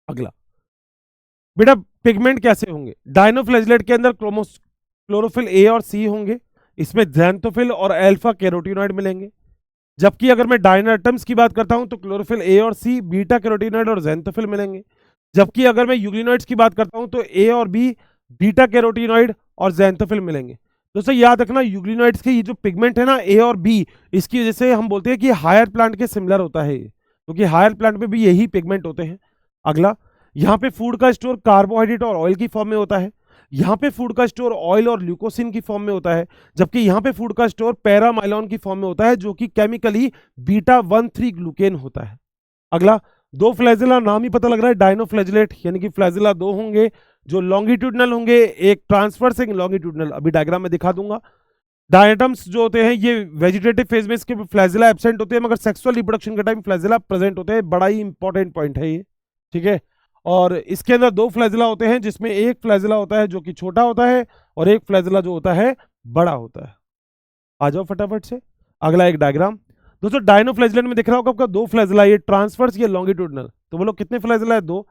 Speaker 1: अगला। बेटा पिगमेंट कैसे होंगे? डायनोफ्लैजिलेट के अंदर क्लोरोफिल ए और सी होंगे, इसमें ज़ैंथोफिल और अल्फा कैरोटीनॉइड मिलेंगे। जबकि अगर मैं डायनाटम्स की बात करता हूं तो क्लोरोफिल ए और सी, बीटा कैरोटीनॉइड और ज़ैंथोफिल मिलेंगे। जबकि अगर मैं यूग्लिनॉइड्स की बात करता हूं तो ए और बी, बीटा कैरोटीनॉइड और ज़ैंथोफिल मिलेंगे। दोस्तों याद रखना यूग्लिनॉइड्स के ये जो पिगमेंट है ना ए और बी, इसकी वजह से हम बोलते हैं कि हायर प्लांट के सिमिलर होता है, क्योंकि हायर प्लांट में भी यही पिगमेंट होते हैं। अगला, यहाँ पे फूड का स्टोर कार्बोहाइड्रेट और ऑयल की फॉर्म में होता है, यहाँ पे फूड का स्टोर ऑयल और ल्यूकोसिन की फॉर्म में होता है, जबकि यहाँ पे फूड का स्टोर पैरामाइलॉन की फॉर्म में होता है जो कि केमिकली बीटा 1,3 ग्लूकेन होता है। अगला, 2 फ्लैजिला, नाम ही पता लग रहा है डायनोफ्लैजिलेट, यानी कि फ्लैजिला 2 होंगे जो लॉन्गिट्यूडनल होंगे, एक ट्रांसवर्स एक लॉन्गिट्यूडनल, अभी डायग्राम में दिखा दूंगा। डायटम्स जो होते हैं ये वेजिटेटिव फेज में इसके फ्लैजिला एब्सेंट होते हैं, मगर सेक्सुअल रिप्रोडक्शन के टाइम फ्लैजिला प्रेजेंट होते हैं। बड़ा ही इंपॉर्टेंट पॉइंट है ये, ठीक है। और इसके अंदर 2 फ्लैजिला होते हैं जिसमें एक फ्लैजिला होता है जो कि छोटा होता है और एक फ्लैजिला जो होता है बड़ा होता है। आ जाओ फटाफट से अगला एक डायग्राम। दोस्तों डायनोफ्लैजिलेट में दिख रहा होगा आपका 2 फ्लैजिला, ये ट्रांसवर्स ये लॉन्गिट्यूडनल, तो बोलो कितने फ्लैजिला है? 2।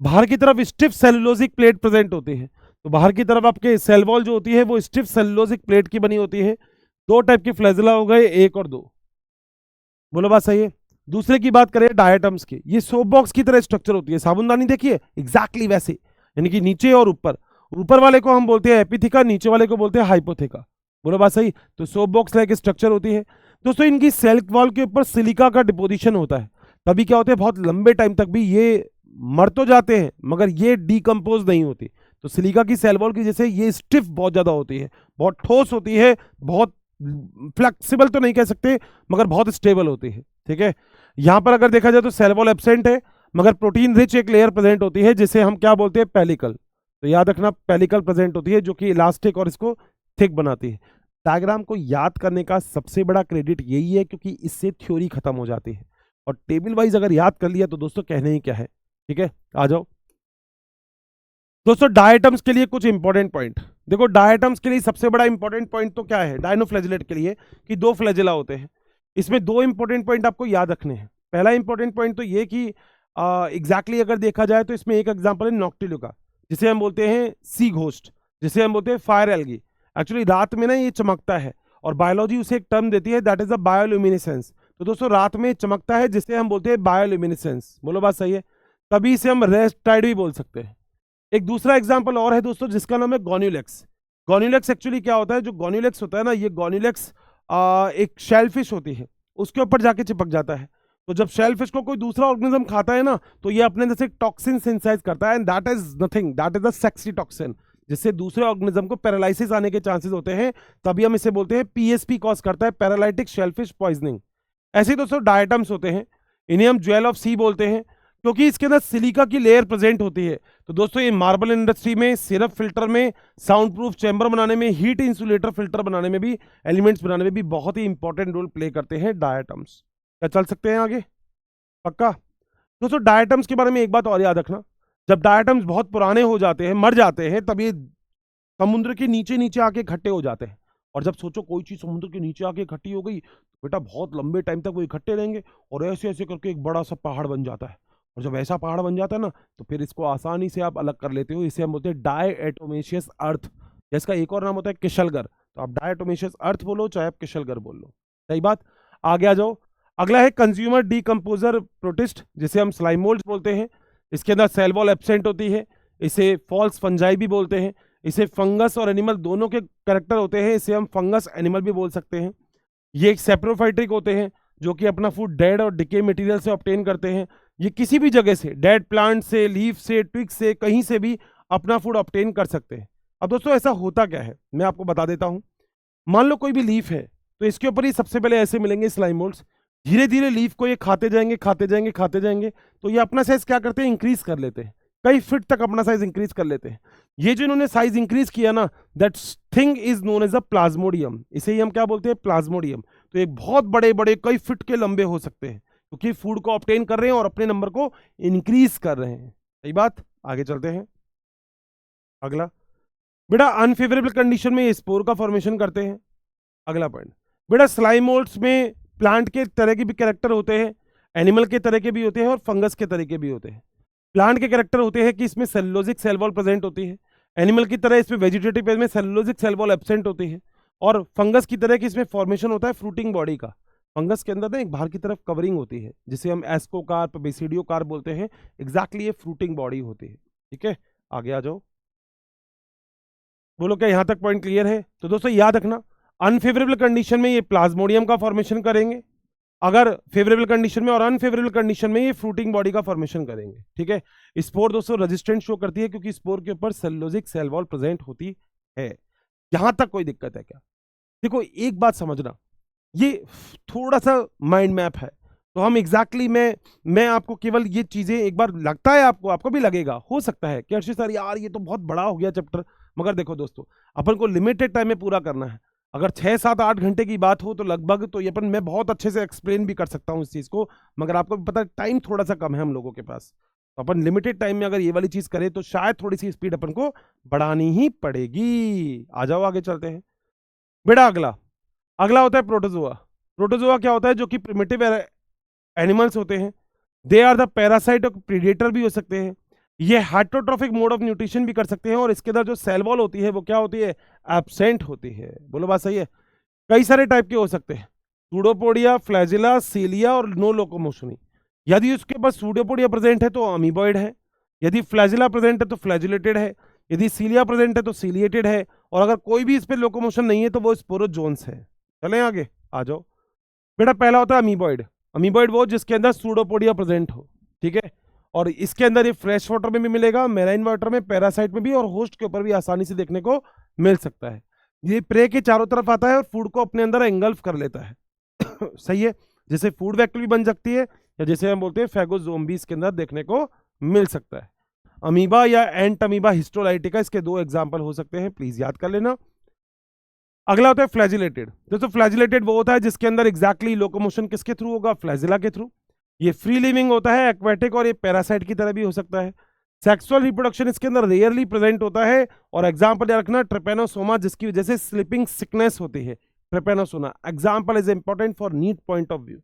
Speaker 1: बाहर की तरफ स्टिफ सेलुलोजिक प्लेट प्रेजेंट होती है, तो बाहर की तरफ आपके सेल वॉल जो होती है वो स्टिफ सेलुलोजिक प्लेट की बनी होती है। 2 टाइप के फ्लैजिला हो गए, 1 और 2। बोलो बात सही है। दूसरे की बात करें डायटम्स की, ये सोप बॉक्स की तरह स्ट्रक्चर होती है, साबुनदानी देखिए एग्जैक्टली वैसे, यानी कि नीचे और ऊपर, ऊपर वाले को हम बोलते हैं एपिथिका, नीचे वाले को बोलते हैं हाइपोथिका। बोलो बात सही। तो सोप बॉक्स लाइक स्ट्रक्चर होती है। दोस्तों इनकी सेल वॉल के ऊपर सिलिका का डिपोजिशन होता है, तभी क्या होते हैं बहुत लंबे टाइम तक भी ये मर तो जाते हैं मगर ये डिकम्पोज नहीं होती, तो सिलिका की सेल वॉल की जैसे ये स्टिफ बहुत ज्यादा होती है, बहुत ठोस होती है, बहुत फ्लेक्सिबल तो नहीं कह सकते मगर बहुत स्टेबल होती है। ठीक है, यहां पर अगर देखा जाए तो सेल वॉल एब्सेंट है मगर प्रोटीन रिच एक लेयर प्रेजेंट होती है जिसे हम क्या बोलते हैं, पेलिकल। तो याद रखना पेलिकल प्रेजेंट होती है जो कि इलास्टिक और इसको थिक बनाती है। डायग्राम को याद करने का सबसे बड़ा क्रेडिट यही है क्योंकि इससे थ्योरी खत्म हो जाती है, और टेबल वाइज अगर याद कर लिया तो दोस्तों कहने ही क्या है। ठीक है, आ जाओ दोस्तों डायटम्स के लिए कुछ इंपॉर्टेंट पॉइंट। देखो डायटम्स के लिए सबसे बड़ा इंपॉर्टेंट पॉइंट तो क्या है डायनोफ्लैजिलेट के लिए, कि दो फ्लैजिला होते हैं। इसमें दो इंपॉर्टेंट पॉइंट आपको याद रखने हैं। पहला इंपॉर्टेंट पॉइंट तो ये कि एग्जैक्टली अगर देखा जाए तो इसमें एक एग्जांपल है नॉक्टिल्यूका, जिसे हम बोलते हैं सी घोस्ट, जिसे हम बोलते हैं फायर एल्गी। एक्चुअली रात में ना ये चमकता है और बायोलॉजी उसे एक टर्म देती है, दैट इज द बायोल्यूमिनेसेंस। तो दोस्तों रात में चमकता है जिसे हम बोलते हैं बायोल्यूमिनेसेंस। बोलो बात सही है, तभी इसे हम रेस्ट टाइड भी बोल सकते हैं। एक दूसरा एग्जांपल और है दोस्तों जिसका नाम है गोन्यूलेक्स। गोन्यूलेक्स एक्चुअली क्या होता है, जो गोन्यूलेक्स होता है ना, ये गोन्यूलेक्स एक शेलफिश होती है, उसके ऊपर जाके चिपक जाता है। तो जब शेलफिश को कोई दूसरा ऑर्गेनिज्म खाता है ना, तो ये अपने जैसे टॉक्सिन सिंथेसाइज करता है, and that is nothing, that is the sexy toxin, जिससे दूसरे ऑर्गेनिज्म को पैरालिसिस आने के चांसेस होते हैं। तभी हम इसे बोलते हैं पीएसपी कॉज करता है, पैरालाइटिक शेलफिश पॉइजनिंग। ऐसे ही दोस्तों डायटम्स होते हैं, इन्हें हम ज्वेल ऑफ सी बोलते हैं क्योंकि इसके अंदर सिलिका की लेयर प्रेजेंट होती है। तो दोस्तों ये मार्बल इंडस्ट्री में, सिरप फिल्टर में, साउंड प्रूफ चैम्बर बनाने में, हीट इंसुलेटर फिल्टर बनाने में भी, एलिमेंट्स बनाने में भी बहुत ही इंपॉर्टेंट रोल प्ले करते हैं डायटम्स। क्या चल सकते हैं आगे, पक्का? दोस्तों डायटम्स के बारे में एक बात और याद रखना, जब डायटम्स बहुत पुराने हो जाते हैं, मर जाते हैं, तब ये समुद्र के नीचे नीचे आके इकट्ठे हो जाते हैं। और जब सोचो कोई चीज समुद्र के नीचे आके इकट्ठी हो गई तो बेटा बहुत लंबे टाइम तक वो इकट्ठे रहेंगे और ऐसे ऐसे करके एक बड़ा सा पहाड़ बन जाता है। और जब ऐसा पहाड़ बन जाता है ना, तो फिर इसको आसानी से आप अलग कर लेते हो। इसे हम बोलते हैं डायएटोमेशियस अर्थ, जिसका एक और नाम होता है किशलगर। तो आप डायएटोमेशियस अर्थ बोलो चाहे आप किशलगर बोल लो, सही बात। आगे आ जाओ, अगला है कंज्यूमर डीकम्पोजर प्रोटिस्ट, जिसे हम स्लाइम मोल्ड्स बोलते हैं। इसके अंदर सेल वॉल एब्सेंट होती है, इसे फॉल्स फंजाई भी बोलते हैं। इसे फंगस और एनिमल दोनों के कैरेक्टर होते हैं, इसे हम फंगस एनिमल भी बोल सकते हैं। ये एक सेप्रोफाइट्रिक होते हैं जो कि अपना फूड डेड और डिके मटेरियल से ऑब्टेन करते हैं। ये किसी भी जगह से, डेड प्लांट से, लीफ से, ट्विग से, कहीं से भी अपना फूड ऑब्टेन कर सकते हैं। अब दोस्तों ऐसा होता क्या है मैं आपको बता देता हूं। मान लो कोई भी लीफ है तो इसके ऊपर ही सबसे पहले ऐसे मिलेंगे स्लाइम मोल्ड्स। धीरे धीरे लीफ को ये खाते जाएंगे खाते जाएंगे खाते जाएंगे, तो ये अपना साइज क्या करते हैं, इंक्रीज कर लेते हैं, कई फीट तक अपना साइज इंक्रीज कर लेते हैं। ये जो इन्होंने साइज इंक्रीज किया ना, that thing is known as a plasmodium. इसे ही हम क्या बोलते हैं, प्लाज्मोडियम। तो ये बहुत बड़े बड़े कई फीट के लंबे हो सकते हैं क्योंकि फूड को ऑब्टेन कर रहे हैं और अपने नंबर को इंक्रीज कर रहे हैं, सही बात। आगे चलते हैं, अगला बेटा अनफेवरेबल कंडीशन में स्पोर का फॉर्मेशन करते हैं। अगला पॉइंट बेटा स्लाइम मोल्ड्स में प्लांट के तरह के भी कैरेक्टर होते हैं, एनिमल के तरह के भी होते हैं और फंगस के तरह के भी होते हैं। प्लांट के कैरेक्टर होते हैं कि इसमें सेलुलोजिक सेल वॉल प्रेजेंट होती है, एनिमल की तरह इसमें वेजिटेटिव में सेलुलोजिक सेल वॉल एब्सेंट होती है, और फंगस की तरह की इसमें फॉर्मेशन होता है फ्रूटिंग बॉडी का। फंगस के अंदर ना एक बाहर की तरफ कवरिंग होती है जिसे हम एस्कोकार्प बेसिडियोकार्प बोलते हैं। एग्जैक्टली ये फ्रूटिंग बॉडी होती है। ठीक है, आगे आ जाओ, बोलो क्या यहां तक पॉइंट क्लियर है? तो दोस्तों याद रखना, अनफेवरेबल कंडीशन में ये प्लाज्मोडियम का फॉर्मेशन करेंगे, अगर फेवरेबल कंडीशन में, और अनफेवरेबल कंडीशन में ये फ्रूटिंग बॉडी का फॉर्मेशन करेंगे। ठीक है, स्पोर दोस्तों रेजिस्टेंट शो करती है क्योंकि स्पोर के ऊपर सेलुलोजिक सेल वॉल प्रेजेंट होती है। यहां तक कोई दिक्कत है क्या? देखो एक बात समझना, ये थोड़ा सा माइंड मैप है, तो हम एग्जैक्टली मैं आपको केवल ये चीजें एक बार, लगता है आपको भी लगेगा, हो सकता है कि अर्षित सर यार ये तो बहुत बड़ा हो गया चैप्टर, मगर देखो दोस्तों अपन को लिमिटेड टाइम में पूरा करना है। अगर 6, 7, 8 घंटे की बात हो तो लगभग तो ये अपन मैं बहुत अच्छे से एक्सप्लेन भी कर सकता हूँ इस चीज़ को, मगर आपको भी पता है टाइम थोड़ा सा कम है हम लोगों के पास। तो अपन लिमिटेड टाइम में अगर ये वाली चीज़ करें तो शायद थोड़ी सी स्पीड अपन को बढ़ानी ही पड़ेगी। आ जाओ आगे चलते हैं बेटा। अगला होता है प्रोटोजोआ। प्रोटोजोआ क्या होता है, जो कि प्रिमिटिव एनिमल्स होते हैं। दे आर द पैरासाइट और प्रीडेटर भी हो सकते हैं। ये हेटरोट्रॉफिक मोड ऑफ न्यूट्रिशन भी कर सकते हैं, और इसके अंदर जो सेल वॉल होती है वो क्या होती है, एब्सेंट होती है। बोलो बात सही है। कई सारे टाइप के हो सकते हैं, सूडोपोडिया, फ्लैजिला, सीलिया और नो लोकोमोशनी। यदि उसके पास सूडोपोडिया प्रेजेंट है तो अमीबॉइड है, यदि फ्लैजिला प्रेजेंट है तो फ्लैजिलेटेड है, यदि सीलिया प्रेजेंट है तो सीलिएटेड है, और अगर कोई भी इस पर लोकोमोशन नहीं है तो वो स्पोरोजोन्स है। चलें आगे, आ जाओ बेटा। पहला होता है अमीबॉइड। अमीबॉइड वो जिसके अंदर सूडोपोडिया प्रेजेंट हो, ठीक है। और इसके अंदर ये फ्रेश वाटर में भी मिलेगा, मेराइन वाटर में, पैरासाइट में भी, और होस्ट के ऊपर भी आसानी से देखने को मिल सकता है। ये प्रे के चारों तरफ आता है और फूड को अपने अंदर एंगल्फ कर लेता है। सही है, जैसे फूड वेक्टर भी बन सकती है, या जैसे हम बोलते हैं फैगोजोम्बी इसके अंदर देखने को मिल सकता है। अमीबा या एंट अमीबा हिस्टोलाइटिका, इसके दो एग्जाम्पल हो सकते हैं, प्लीज याद कर लेना। अगला होता है फ्लैजिलेटेड। दोस्तों फ्लैजिलेटेड वो होता है जिसके अंदर एग्जैक्टली लोकोमोशन किसके थ्रू होगा, फ्लैजिला के थ्रू। ये फ्री लिविंग होता है, एक्वेटिक, और ये पैरासाइट की तरह भी हो सकता है। सेक्सुअल रिप्रोडक्शन इसके अंदर रेयरली प्रेजेंट होता है, और एग्जाम्पल याद रखना ट्रिपेनोसोमा, जिसकी वजह से स्लीपिंग सिकनेस होती है, trypanosoma example is important for NEET point of view.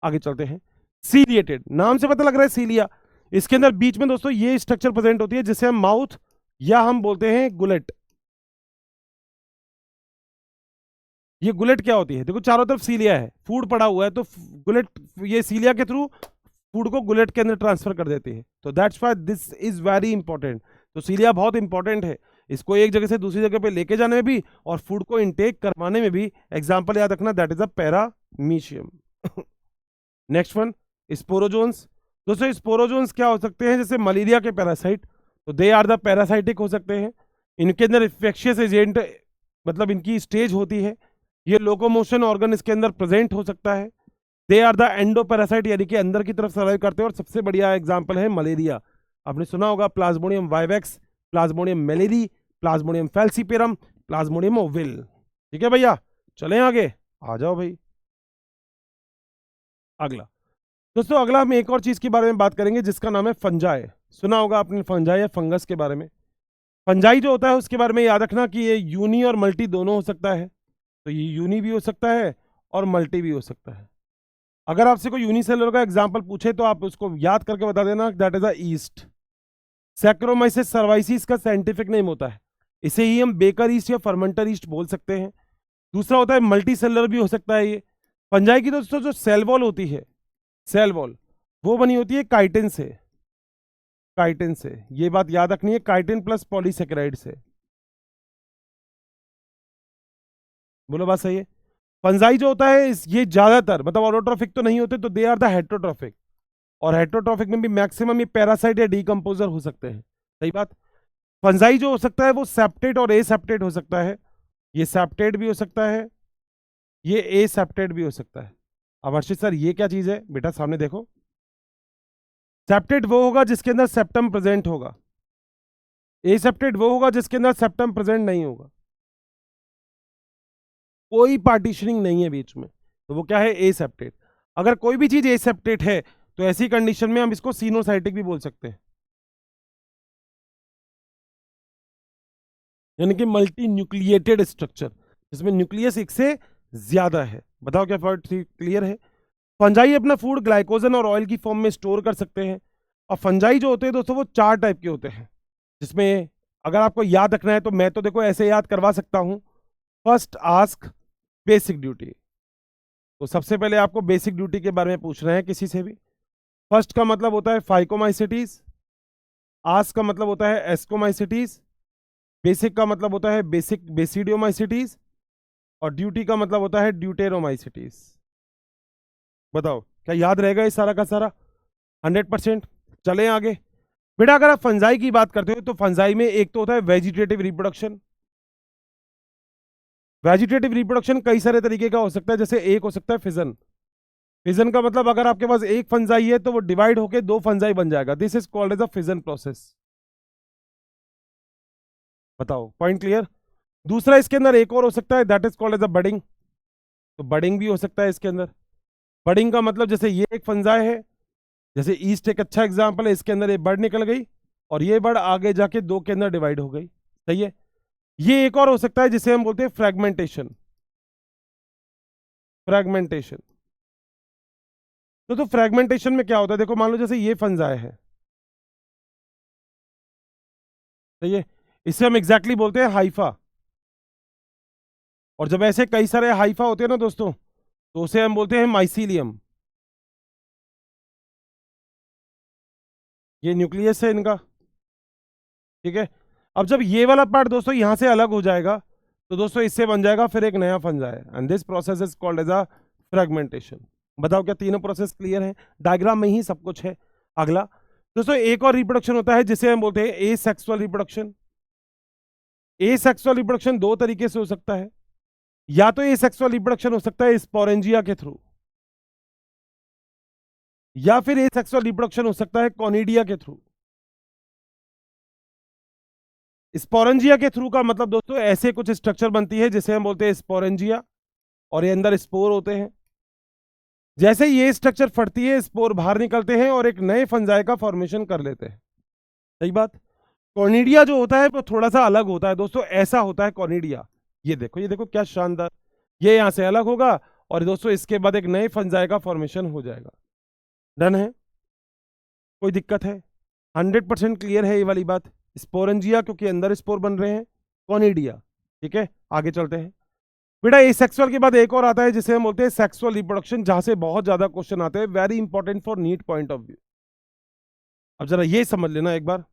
Speaker 1: आगे चलते हैं। सीलिएटेड, नाम से पता लग रहा है सीलिया, इसके अंदर बीच में दोस्तों ये स्ट्रक्चर प्रेजेंट होती है जिसे हम माउथ या हम बोलते हैं गुलेट। ये गुलेट क्या होती है, देखो चारों तरफ सीलिया है, फूड पड़ा हुआ है, तो गुलेट ये सीलिया के थ्रू फूड को गुलेट के अंदर ट्रांसफर कर देती है। तो that's why this is very important. तो सीलिया बहुत इंपॉर्टेंट है, इसको एक जगह से दूसरी जगह पे लेके जाने में भी और फूड को इनटेक करवाने में भी। एग्जांपल याद रखना, that is a paramecium. Next one, sporozoans. दोस्तों स्पोरोजोन्स क्या हो सकते हैं, जैसे मलेरिया के पैरासाइट, तो दे आर द पैरासाइटिक हो सकते हैं। इनके अंदर इन्फेक्शियस एजेंट मतलब इनकी स्टेज होती है। ये लोकोमोशन ऑर्गन इसके अंदर प्रेजेंट हो सकता है। दे आर द एंडोपैरासाइट, यानी कि अंदर की तरफ सर्वाइव करते हैं। और सबसे बढ़िया एग्जांपल है मलेरिया, आपने सुना होगा plasmodium vivax, plasmodium malariae, plasmodium falciparum, plasmodium ovale. ठीक है भैया, चलें आगे, आ जाओ भाई। अगला दोस्तों, अगला हम एक और चीज के बारे में बात करेंगे जिसका नाम है फंजाई। सुना होगा आपने फंजाई या फंगस के बारे में। फंजाई जो होता है उसके बारे में याद रखना कि ये यूनी और मल्टी दोनों हो सकता है। तो ये यूनी भी हो सकता है और मल्टी भी हो सकता है। अगर आपसे कोई यूनिसेलुलर का एग्जांपल पूछे तो आप उसको याद करके बता देना, that is a east. Saccharomyces सर्वाइसिस का साइंटिफिक नेम होता है, इसे ही हम बेकर ईस्ट या फर्मेंटर ईस्ट बोल सकते हैं। दूसरा होता है मल्टी सेलुलर भी हो सकता है ये। फंजाई की दोस्तों जो सेल वॉल होती है, सेल वॉल वो बनी होती है काइटिन से। काइटिन से, ये बात याद रखनी है, काइटिन प्लस पॉलीसेकेराइड से। बोलो बात सही है। फंजाई जो होता है ये ज्यादातर मतलब ऑटोट्रॉफिक तो नहीं होते, तो दे आर द हेट्रोट्रॉफिक, और हेट्रोट्रॉफिक में भी मैक्सिमम ये पैरासाइट या डीकंपोजर हो सकते हैं। सही बात। फंजाई जो हो सकता है वो सेप्टेट और एसेप्टेट हो सकता है। ये सेप्टेट भी हो सकता है, ये एसेप्टेट भी हो सकता है। अब हर्षित सर ये क्या चीज है, बेटा सामने देखो। सेप्टेट वो होगा जिसके अंदर सेप्टम प्रेजेंट होगा, एसेप्टेट वो होगा जिसके अंदर सेप्टम प्रेजेंट नहीं होगा, कोई पार्टीशनिंग नहीं है बीच में, तो वो क्या है, एसेप्टेट। अगर कोई भी चीज एसेप्टेट है तो ऐसी कंडीशन में हम इसको सिनोसाइटिक भी बोल सकते हैं, यानी कि मल्टी न्यूक्लिएटेड स्ट्रक्चर जिसमें न्यूक्लियस एक से ज्यादा है। बताओ क्या पॉइंट क्लियर है। फंजाई अपना फूड ग्लाइकोजन और ऑयल की फॉर्म में स्टोर कर सकते हैं। और फंजाई जो होते हैं दोस्तों वो 4 टाइप के होते हैं, जिसमें अगर आपको याद रखना है तो मैं तो देखो ऐसे याद करवा सकता हूं। फर्स्ट आस्क बेसिक ड्यूटी, तो सबसे पहले आपको बेसिक ड्यूटी के बारे में पूछ रहे हैं किसी से भी। फर्स्ट का मतलब होता है फाइकोमाइसिटीज, आस्क का मतलब होता है एस्कोमाइसिटीज, बेसिक का मतलब होता है बेसिक बेसिडियोमाइसिटीज, और ड्यूटी का मतलब होता है ड्यूटेरोमाइसिटीज। बताओ क्या याद रहेगा ये सारा का सारा, 100%। चलें आगे बेटा, अगर आप फंजाई की बात करते हो तो फंजाई में एक तो होता है वेजिटेटिव रिप्रोडक्शन। वेजिटेटिव रिप्रोडक्शन कई सारे तरीके का हो सकता है, जैसे एक हो सकता है फिजन। फिजन का मतलब अगर आपके पास एक फंजाई है तो वो डिवाइड होकर 2 फंजाई बन जाएगा, this is called as a fission process. बताओ पॉइंट क्लियर। दूसरा इसके अंदर एक और हो सकता है, that is called as a budding. तो बडिंग भी हो सकता है इसके अंदर। बडिंग का मतलब जैसे ये एक फंजाई है, जैसे ईस्ट एक अच्छा एग्जाम्पल है, इसके अंदर ये बर्ड निकल गई और ये बर्ड आगे जाके 2 के अंदर डिवाइड हो गई। सही है। ये एक और हो सकता है जिसे हम बोलते हैं फ्रेगमेंटेशन। फ्रेगमेंटेशन तो फ्रेगमेंटेशन में क्या होता है, देखो मान लो जैसे ये फंजाई है, सही है, इसे हम एग्जैक्टली बोलते हैं हाइफा। और जब ऐसे कई सारे हाइफा होते हैं ना दोस्तों, तो उसे हम बोलते हैं माइसीलियम। ये न्यूक्लियस है इनका, ठीक है। अब जब ये वाला पार्ट दोस्तों यहां से अलग हो जाएगा तो दोस्तों इससे बन जाएगा फिर एक नया fungi, and this process is called as a fragmentation. बताओ क्या तीनों प्रोसेस क्लियर है, डायग्राम में ही सब कुछ है। अगला दोस्तों एक और रिप्रोडक्शन होता है जिसे हम बोलते हैं एसेक्सुअल रिप्रोडक्शन। एसेक्सुअल रिप्रोडक्शन दो तरीके से हो सकता है, या तो एसेक्सुअल रिप्रोडक्शन हो सकता है स्पोरेंजिया के थ्रू, या फिर एसेक्सुअल रिप्रोडक्शन हो सकता है कॉनिडिया के थ्रू। स्पोरेंजिया के थ्रू का मतलब दोस्तों ऐसे कुछ स्ट्रक्चर बनती है जिसे हम बोलते हैं स्पोरेंजिया, और ये अंदर स्पोर होते हैं। जैसे ये स्ट्रक्चर फटती है, स्पोर बाहर निकलते हैं और एक नए फंजाई का फॉर्मेशन कर लेते हैं। सही बात। कॉर्निडिया जो होता है वो थोड़ा सा अलग होता है दोस्तों, ऐसा होता है कॉर्निडिया। ये देखो, ये देखो क्या शानदार, ये यहां से अलग होगा और दोस्तों इसके बाद एक नए फंजाई का फॉर्मेशन हो जाएगा। डन है, कोई दिक्कत है? 100% क्लियर है ये वाली बात। स्पोरेंजिया क्योंकि अंदर स्पोर बन रहे हैं, कॉर्निडिया। ठीक है, आगे चलते हैं बेटा। एसेक्सुअल के बाद एक और आता है जिसे हम बोलते हैं सेक्सुअल रिप्रोडक्शन, जहां से बहुत ज्यादा क्वेश्चन आते हैं, very important for NEET point of view. अब जरा ये समझ लेना एक बार।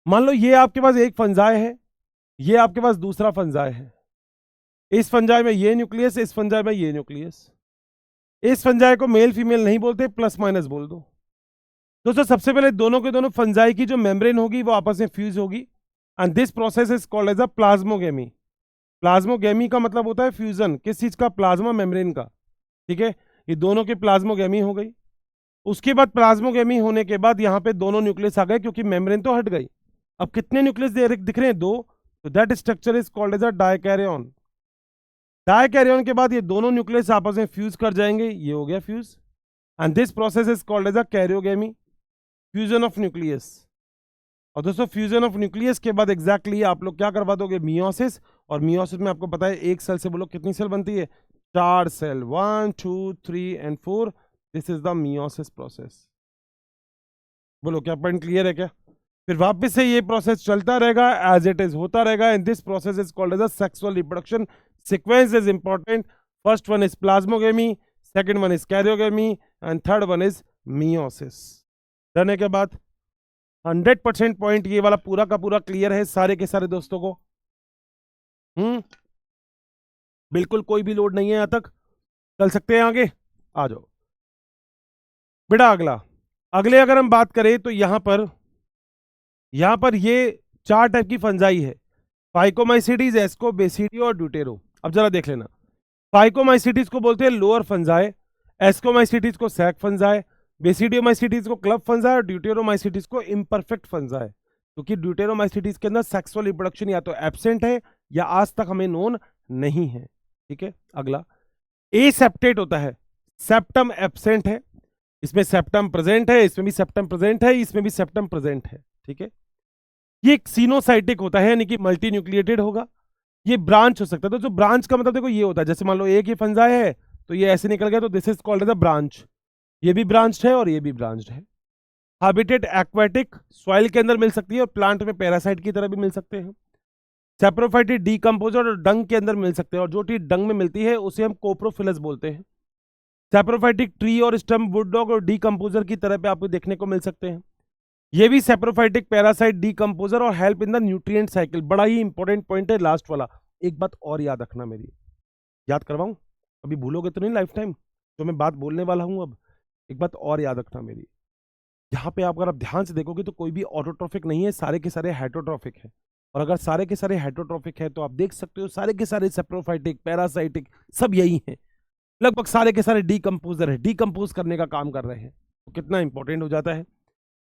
Speaker 1: मान लो ये आपके पास एक फंजाई है, ये आपके पास दूसरा फंजाई है। इस फंजाई में ये न्यूक्लियस, इस फंजाई में ये न्यूक्लियस। इस फंजाई को मेल फीमेल नहीं बोलते, प्लस माइनस बोल दो। दोस्तों सबसे पहले दोनों के दोनों फंजाई की जो मेम्ब्रेन होगी वो आपस में फ्यूज होगी, and this process is called as a plasmogamy. Plasmogamy का मतलब होता है फ्यूजन, किस चीज का? प्लाज्मा मेम्ब्रेन का। ठीक है, ये दोनों की प्लाज्मोगेमी हो गई। उसके बाद प्लाज्मोगेमी होने के बाद यहाँ पे दोनों न्यूक्लियस आ गए क्योंकि मेम्ब्रेन तो हट गई। अब कितने न्यूक्लियस दिख रहे हैं? दो। तो that structure is called as a dikaryon. Dikaryon के बाद ये दोनों न्यूक्लियस आपस में फ्यूज कर जाएंगे, ये हो गया fuse, and this process is called as a karyogamy, fusion of nucleus. और दोस्तों फ्यूजन ऑफ न्यूक्लियस के बाद एग्जैक्टली आप लोग क्या करवा दोगे? मियोसिस। और मियोसिस में आपको पता है एक सेल से बोलो कितनी सेल बनती है? 4 cell, 1 2 3 and 4। This is the meiosis process. बोलो क्या पॉइंट क्लियर है क्या? फिर वापस से ये प्रोसेस चलता रहेगा, एज इट इज होता रहेगा, and this process is called as a sexual reproduction. Sequence is important. First one is plasmogamy, second one is karyogamy, and third one is meiosis. रहने के बाद 100% पॉइंट ये वाला पूरा का पूरा क्लियर है सारे के सारे दोस्तों को? बिल्कुल कोई भी लोड नहीं है यहां तक, चल सकते हैं आगे। आ जाओ बेटा। अगले अगर हम बात करें तो यहां पर ये 4 टाइप की फंजाई है, फाइकोमाइसीटीज, एस्कोबेसिडी और ड्यूटेरो। अब जरा देख लेना। फाइकोमाइसीटीज को बोलते हैं लोअर फंजाई, एस्कोमाइसीटीज को सैक फंजाई, बेसिडियोमाइसीटीज को क्लब फंजाई और ड्यूटेरोमाइसीटीज को इम्परफेक्ट फंजाई। क्योंकि ड्यूटेरोमाइसीटीज के अंदर सेक्सुअल रिप्रोडक्शन या तो एब्सेंट है या आज तक हमें नोन नहीं है। ठीक है, अगला एसेप्टेट होता है, सेप्टम एब्सेंट है, इसमें सेप्टम प्रेजेंट है, इसमें भी सेप्टम प्रेजेंट है, इसमें भी सेप्टम प्रेजेंट है। ठीक है, ये सीनोसाइटिक होता है, यानी कि मल्टी न्यूक्लिएटेड होगा। ये ब्रांच हो सकता है, तो जो ब्रांच का मतलब देखो ये होता है, जैसे मान लो एक ही फंजाई है तो ये ऐसे निकल गया तो this is called as a branch. ये भी ब्रांच्ड है और ये भी ब्रांच्ड है। हैबिटेट एक्वाटिक, सॉइल के अंदर मिल सकती है और प्लांट में पैरासाइट की तरह भी मिल सकते हैं। सेप्रोफाइटिक डीकंपोजर और डंग के अंदर मिल सकते हैं, और जो चीज डंग में मिलती है उसे हम कोप्रोफिलस बोलते हैं। सेप्रोफाइटिक ट्री और स्टम्प, वुड डॉग और डीकंपोजर की तरह पे आपको देखने को मिल सकते हैं। ये भी सेप्रोफाइटिक पैरासाइट डीकंपोजर और help in the nutrient cycle. बड़ा ही इंपॉर्टेंट पॉइंट है लास्ट वाला। एक बात और याद रखना मेरी, याद करवाऊं, अभी भूलोगे तो नहीं लाइफ टाइम जो मैं बात बोलने वाला हूं अब। एक बात और याद रखना मेरी, यहाँ पे अगर आप ध्यान से देखोगे तो कोई भी ऑटोट्रॉफिक नहीं है, सारे के सारे हेटरोट्रॉफिक है। और अगर सारे के सारे हेटरोट्रॉफिक है तो आप देख सकते हो सारे के सारे सेप्रोफाइटिक पैरासाइटिक सब यही है, लगभग सारे के सारे डीकंपोजर है, डीकंपोज करने का काम कर रहे हैं। तो कितना इंपॉर्टेंट हो जाता है।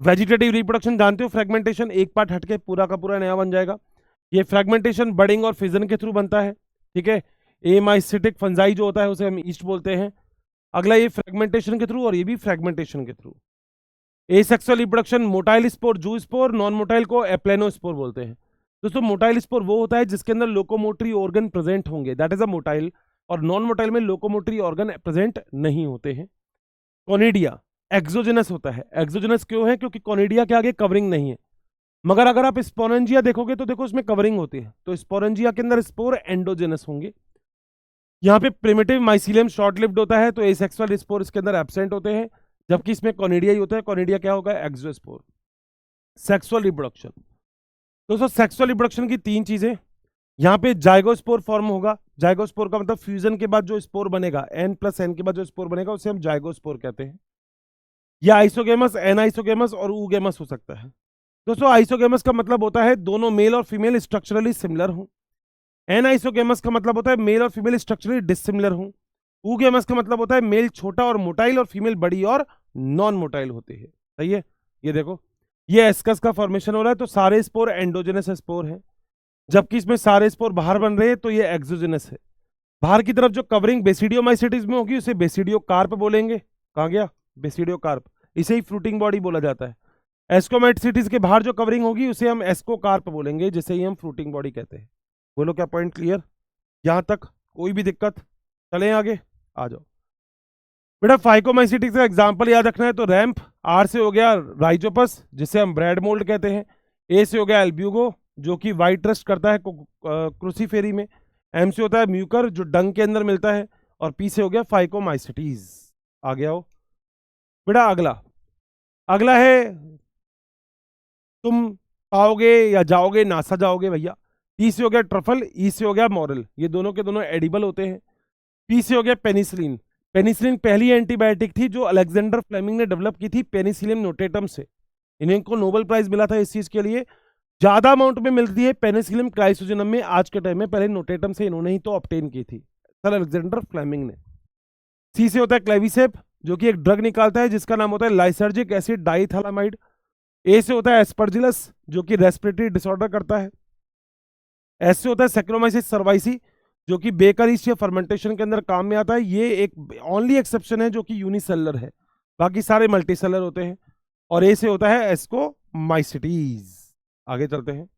Speaker 1: वेजिटेटिव रिप्रोडक्शन जानते हो, फ्रेगमेंटेशन, एक पार्ट हटके पूरा का पूरा नया बन जाएगा। ये फ्रेगमेंटेशन बडिंग और फिजन के थ्रू बनता है। ठीक है, एमाइसिटिक फंजाई जो होता है उसे हम ईस्ट बोलते हैं। अगला ये फ्रेगमेंटेशन के थ्रू और ये भी फ्रेगमेंटेशन के through. Asexual reproduction, motile spore, जू स्पोर, नॉन मोटाइल को एप्लेनोस्पोर बोलते हैं। दोस्तों मोटाइल स्पोर वो होता है जिसके अंदर लोकोमोटरी ऑर्गन प्रेजेंट होंगे, दैट इज अ मोटाइल, और नॉन मोटाइल में लोकोमोटरी ऑर्गन प्रेजेंट नहीं होते हैं। कॉनिडिया एक्सोजेनस होता है। एक्सोजेनस क्यों है? क्योंकि कॉनिडिया के आगे कवरिंग नहीं है। मगर अगर आप स्पोरेंजिया देखोगे तो देखो उसमें कवरिंग होती है, तो स्पोरेंजिया के अंदर स्पोर एंडोजेनस होंगे। यहाँ पे प्रिमिटिव माइसीलियम शॉर्ट लिव्ड होता है, तो एसेक्सुअल स्पोर इसके अंदर एब्सेंट होते हैं, जबकि इसमें कॉनिडिया ही होता है। कॉनिडिया क्या होगा? एक्सोस्पोर। सेक्सुअल रिप्रोडक्शन, दोस्तों सेक्सुअल रिप्रोडक्शन की 3 चीजें। यहाँ पे जाइगोस्पोर फॉर्म होगा। जाइगोस्पोर का मतलब फ्यूजन के बाद जो स्पोर बनेगा, n+n के बाद जो स्पोर बनेगा उसे हम जाइगोस्पोर कहते हैं। या आइसोगेमस, एनाइसोगेमस और ऊगेमस हो सकता है। दोस्तों आइसोगेमस का मतलब होता है दोनों मेल और फीमेल स्ट्रक्चरली सिमिलर हो। एनाइसोगेमस का मतलब होता है मेल और फीमेल स्ट्रक्चरली डिसिमिलर हो। ऊगेमस का मतलब होता है मेल छोटा और मोटाइल और फीमेल बड़ी और नॉन मोटाइल होती है। सही है। ये देखो, ये एस्कस का फॉर्मेशन हो रहा है, तो सारे स्पोर एंडोजेनस स्पोर है, जबकि इसमें सारे स्पोर बाहर बन रहे हैं तो ये एक्सोजेनस है। बाहर की तरफ जो कवरिंग बेसिडियोमाइसिटिस में होगी उसे बेसिडियो कार्प बोलेंगे। कहाँ गया? Basidio carp. इसे ही फ्रूटिंग बॉडी बोला जाता है। एस्कोमेटसिटिस के बाहर जो कवरिंग होगी उसे हम एस्को कार्प बोलेंगे, जिसे ही हम फ्रूटिंग बॉडी कहते हैं। बोलो क्या पॉइंट क्लियर? यहां तक कोई भी दिक्कत? चलें आगे, आ जाओ बेटा। फाइकोमाइसिटिस का एग्जांपल याद रखना है तो रैंप, आर से हो गया राइजोपस जिसे हम ब्रेड मोल्ड कहते हैं, ए से हो गया एल्ब्यूगो जो कि वाइट रस्ट करता है क्रूसीफेरी में, एम से होता है म्यूकर जो डंग के अंदर मिलता है, और पी से हो गया फाइकोमाइसिटीज। आ गया हो बेटा। अगला अगला है, तुम पाओगे या जाओगे, नासा जाओगे भैया। टी से हो गया ट्रफल, ई से हो गया मॉरल, ये दोनों के दोनों एडिबल होते हैं। पी से हो गया पेनिसिलिन। पेनिसिलिन पहली एंटीबायोटिक थी जो अलेक्जेंडर फ्लेमिंग ने डेवलप की थी पेनिसिलिन नोटेटम से। इन्हें को नोबेल प्राइज मिला था इस चीज के लिए। ज्यादा अमाउंट में मिलती है पेनिसिलिन क्राइसोजेनम में आज के टाइम में, पहले नोटेटम से इन्होंने ही तो ऑब्टेन की थी, सर अलेक्जेंडर फ्लेमिंग ने। सी से होता है क्लेविसेप जो कि एक ड्रग निकालता है जिसका नाम होता है लाइसर्जिक एसिड डाइथैलामाइड। ए से होता है एस्परजिलस जो कि रेस्पिरेटरी डिसऑर्डर करता है। एस से होता है सेक्रोमाइसिस सर्वाइसी जो कि बेकरीज या फर्मेंटेशन के अंदर काम में आता है। ये एक ओनली एक्सेप्शन है जो कि यूनिसेलर है, बाकी सारे मल्टीसेलर होते हैं। और ए से होता है एस्कोमाइसिटीज। आगे चलते हैं।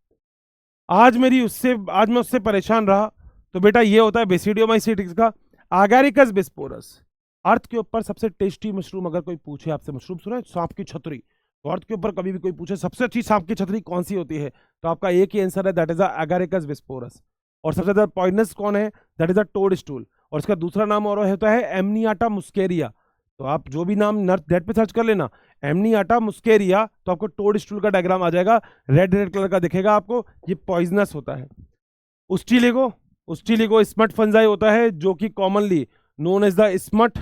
Speaker 1: आज मैं उससे परेशान रहा, तो बेटा ये होता है बेसिडियोमाइसिटिस का आगैरिकस बिस्पोरस। अर्थ के ऊपर सबसे टेस्टी मशरूम अगर कोई पूछे आपसे, मशरूम सुना है? सांप की छतरी। तो अर्थ के ऊपर कभी भी कोई पूछे सबसे अच्छी सांप की छतरी कौन सी होती है, तो आपका एक ही आंसर है, दैट इज एगैरिकस बिस्पोरस। और सबसे ज्यादा पॉइजनस कौन है? That is a toadstool. और इसका दूसरा नाम और होता है एमनियाटा मुस्केरिया। तो आप जो भी नाम नेट पे सर्च कर लेना, एमनियाटा मुस्केरिया, तो आपको टोड स्टूल का डायग्राम आ जाएगा, रेड रेड कलर का दिखेगा आपको। ये पॉइजनस होता है। उस्टिलिगो, उस्टिलिगो स्मट फंजाई होता है जो कि commonly known as the smut.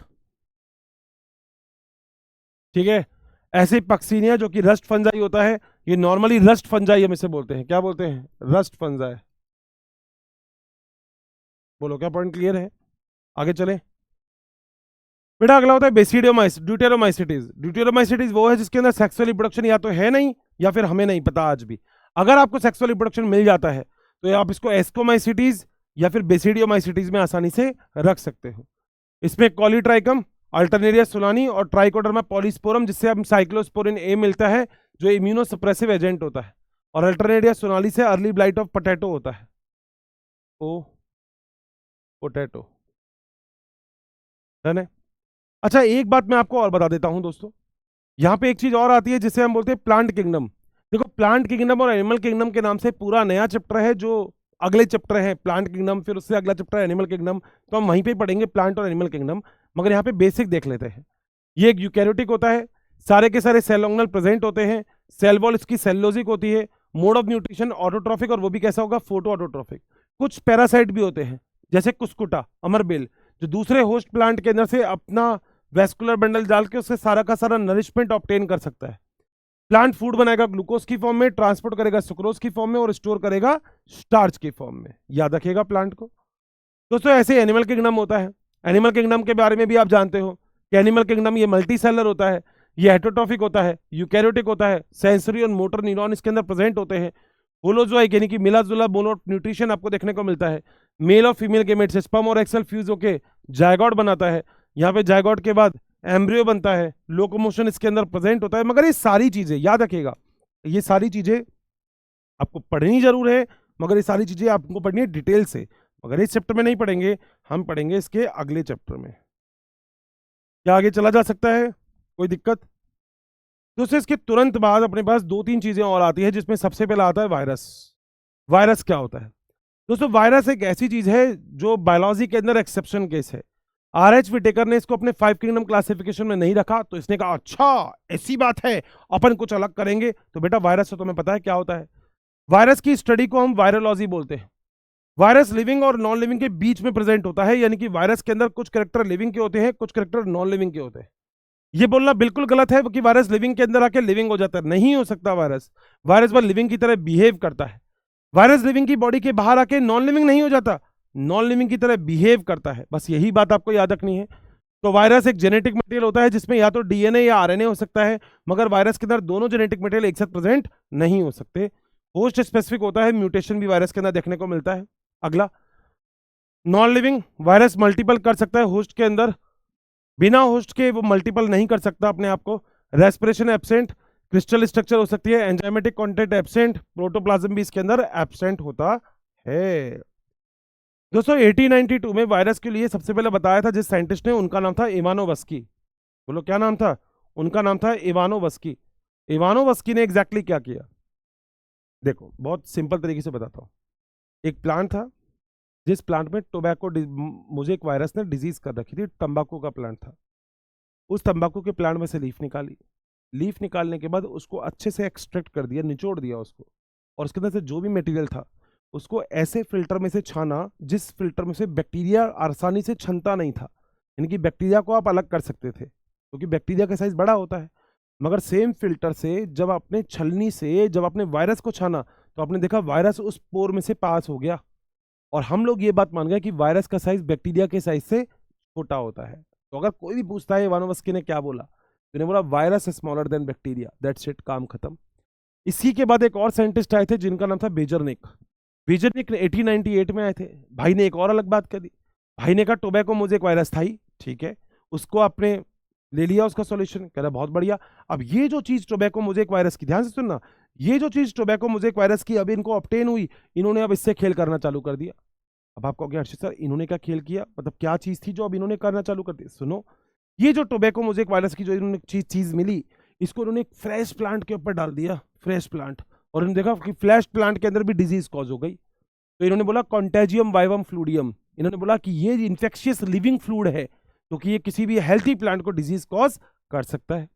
Speaker 1: ठीक है। ऐसे ही पक्सीनिया जो कि रस्ट फंजाई होता है, ये नॉर्मली रस्ट फंजाई हम इसे बोलते हैं। क्या बोलते हैं? Rust fungi. बोलो क्या पॉइंट क्लियर है? आगे चले बेटा। अगला होता है बेसिडियोमाइस ड्यूटेरोमाइसिटीज। ड्यूटेरोमाइसिटीज वो है जिसके अंदर सेक्सुअल रिप्रोडक्शन या तो है नहीं या फिर हमें नहीं पता आज भी। अगर आपको सेक्सुअल रिप्रोडक्शन मिल जाता है तो आप इसको एस्कोमाइसिटीज या फिर बेसिडियोमाइसिटीज में आसानी से रख सकते हो। इसमें कॉलीट्राइकम, अल्टरनेरिया सुलानी और ट्राइकोडर्मा पॉलीस्पोरम जिससे हम साइक्लोस्पोरिन ए मिलता है जो इम्यूनो सप्रेसिव एजेंट होता है, और अल्टरनेरिया सोनाली से अर्ली ब्लाइट ऑफ पोटैटो होता है। ओ पोटैटो, है ना? अच्छा एक बात मैं आपको और बता देता हूं दोस्तों, यहाँ पे एक चीज और आती है जिसे हम बोलते हैं प्लांट किंगडम। देखो प्लांट किंगडम और एनिमल किंगडम के नाम से पूरा नया चैप्टर है, जो अगले चैप्टर है प्लांट किंगडम, फिर उससे अगला चैप्टर है एनिमल किंगडम, तो हम वहीं पे पढ़ेंगे प्लांट और एनिमल किंगडम। मगर यहाँ पे बेसिक देख लेते हैं। ये एक यूकैरियोटिक होता है, सारे के सारे सेल ऑर्गेनल प्रेजेंट होते हैं, सेल वॉल इसकी सेलुलोजिक होती है, मोड ऑफ न्यूट्रिशन ऑटोट्रॉफिक, और वो भी कैसा होगा? Photo autotrophic. कुछ पैरासाइट भी होते हैं जैसे कुस्कुटा, अमरबेल, जो दूसरे होस्ट प्लांट के अंदर से अपना वेस्कुलर बंडल डाल के उससे सारा का सारा नरिशमेंट ऑब्टेन कर सकता है। प्लांट फूड बनाएगा ग्लूकोज की फॉर्म में, ट्रांसपोर्ट करेगा सुक्रोज की फॉर्म में, और स्टोर करेगा स्टार्च की फॉर्म में। याद रखिएगा प्लांट को। दोस्तों ऐसे एनिमल किंगडम होता है। एनिमल किंगडम के बारे में भी आप जानते हो कि एनिमल किंगडम ये मल्टी सेलर होता है, ये हेटरोट्रॉफिक होता है, यूकैरियोटिक होता है, सेंसरी और मोटर न्यूरॉन इसके अंदर प्रेजेंट होते हैं, होलोजोइक यानी कि मिला जुला बोनो न्यूट्रिशन आपको देखने को मिलता है, मेल और फीमेल गेमेट से स्पर्म और एक्सेल फ्यूज होकर जायगॉट बनाता है, यहाँ पे जायगॉट के बाद एम्ब्रियो बनता है, लोकोमोशन इसके अंदर प्रेजेंट होता है। मगर ये सारी चीजें याद रखिएगा, ये सारी चीजें आपको पढ़नी जरूर है, मगर ये सारी चीजें आपको पढ़नी है डिटेल से। मगर इस चैप्टर में नहीं पढ़ेंगे, हम पढ़ेंगे इसके अगले चैप्टर में। क्या आगे चला जा सकता है? कोई दिक्कत? दोस्तों इसके तुरंत बाद अपने पास दो तीन चीजें और आती है, जिसमें सबसे पहला आता है वायरस। वायरस क्या होता है दोस्तों? वायरस एक ऐसी चीज है जो बायोलॉजी के अंदर एक्सेप्शन केस है। आर.एच. विटेकर ने इसको अपने 5 किंगडम क्लासिफिकेशन में नहीं रखा, तो इसने कहा अच्छा ऐसी बात है, अपन कुछ अलग करेंगे। तो बेटा वायरस तो तुम्हें पता है क्या होता है। वायरस की स्टडी को हम वायरोलॉजी बोलते हैं। वायरस लिविंग और नॉन लिविंग के बीच में प्रेजेंट होता है, यानी कि वायरस के अंदर कुछ कैरेक्टर लिविंग के होते हैं, कुछ कैरेक्टर नॉन लिविंग के होते हैं। ये बोलना बिल्कुल गलत है कि वायरस लिविंग के अंदर आके लिविंग हो जाता है, नहीं हो सकता। वायरस वायरस बस लिविंग की तरह बिहेव करता है। वायरस लिविंग की बॉडी के बाहर आके नॉन लिविंग नहीं हो जाता, नॉन लिविंग की तरह बिहेव करता है। बस यही बात आपको याद रखनी है। तो वायरस एक जेनेटिक मटेरियल होता है जिसमें या तो डीएनए या आरएनए हो सकता है, मगर वायरस के अंदर दोनों जेनेटिक मटेरियल एक साथ प्रेजेंट नहीं हो सकते। होस्ट स्पेसिफिक होता है, म्यूटेशन भी वायरस के अंदर देखने को मिलता है। अगला, नॉन लिविंग वायरस मल्टीपल कर सकता है होस्ट के अंदर, बिना होस्ट के वो मल्टीपल नहीं कर सकता अपने आप को। रेस्पिरेशन एब्सेंट, क्रिस्टल स्ट्रक्चर हो सकती है, एंजाइमेटिक कंटेंट एब्सेंट, प्रोटोप्लाज्म भी इसके अंदर एब्सेंट होता है। दोस्तों 1892 में वायरस के लिए सबसे पहले बताया था जिस साइंटिस्ट ने, उनका नाम था इवानोवस्की। बोलो क्या नाम था? उनका नाम था इवानोवस्की। इवानोवस्की ने एग्जैक्टली क्या किया, देखो बहुत सिंपल तरीके से बताता हूं। एक प्लांट था जिस प्लांट में टोबैको मुझे एक वायरस ने डिजीज कर रखी थी, तंबाकू का प्लांट था। उस तंबाकू के प्लांट में से लीफ निकाली, लीफ निकालने के बाद उसको अच्छे से एक्सट्रैक्ट कर दिया, निचोड़ दिया उसको, और उसके अंदर से जो भी मटेरियल था उसको ऐसे फिल्टर में से छाना जिस फिल्टर में से बैक्टीरिया आसानी से छनता नहीं था। यानी कि बैक्टीरिया को आप अलग कर सकते थे क्योंकि बैक्टीरिया का साइज बड़ा होता है। मगर सेम फिल्टर से जब आपने छलनी से जब आपने वायरस को छाना तो आपने देखा वायरस उस पोर में से पास हो गया, और हम लोग ये बात मान गए कि वायरस का साइज बैक्टीरिया के साइज से छोटा होता है। तो अगर कोई भी पूछता है इवानोवस्की ने क्या बोला, तो बोला virus smaller than bacteria, that's it, काम खत्म। इसी के बाद एक और साइंटिस्ट आए थे जिनका नाम था बेजरनिक। बेजरनिक 1898 में आए थे। भाई ने एक और अलग बात कर दी। भाई ने कहा टोबैको मोज़ेक वायरस था ही, ठीक है, उसको आपने ले लिया उसका सॉल्यूशन, कह रहा बहुत बढ़िया। अब ये जो चीज टोबैको मोज़ेक वायरस की, ध्यान से सुनना, ये जो चीज टोबैको मोज़ेक वायरस की अब इनको ऑब्टेन हुई, इन्होंने अब इससे खेल करना चालू कर दिया। अब आप कहोगे हर्षित सर इन्होंने क्या खेल किया, मतलब क्या चीज थी जो अब इन्होंने करना चालू कर दी? सुनो, ये जो टोबैको मोज़ेक वायरस की जो इन्होंने चीज मिली, इसको इन्होंने एक फ्रेश प्लांट के ऊपर डाल दिया, फ्रेश प्लांट, और इन्होंने देखा कि फ्रेश प्लांट के अंदर भी डिजीज कॉज हो गई। तो इन्होंने बोला कॉन्टेजियम वाइवम फ्लूडियम, इन्होंने बोला कि ये इन्फेक्शियस लिविंग फ्लूड है क्योंकि तो ये किसी भी हेल्थी प्लांट को डिजीज कॉज कर सकता है।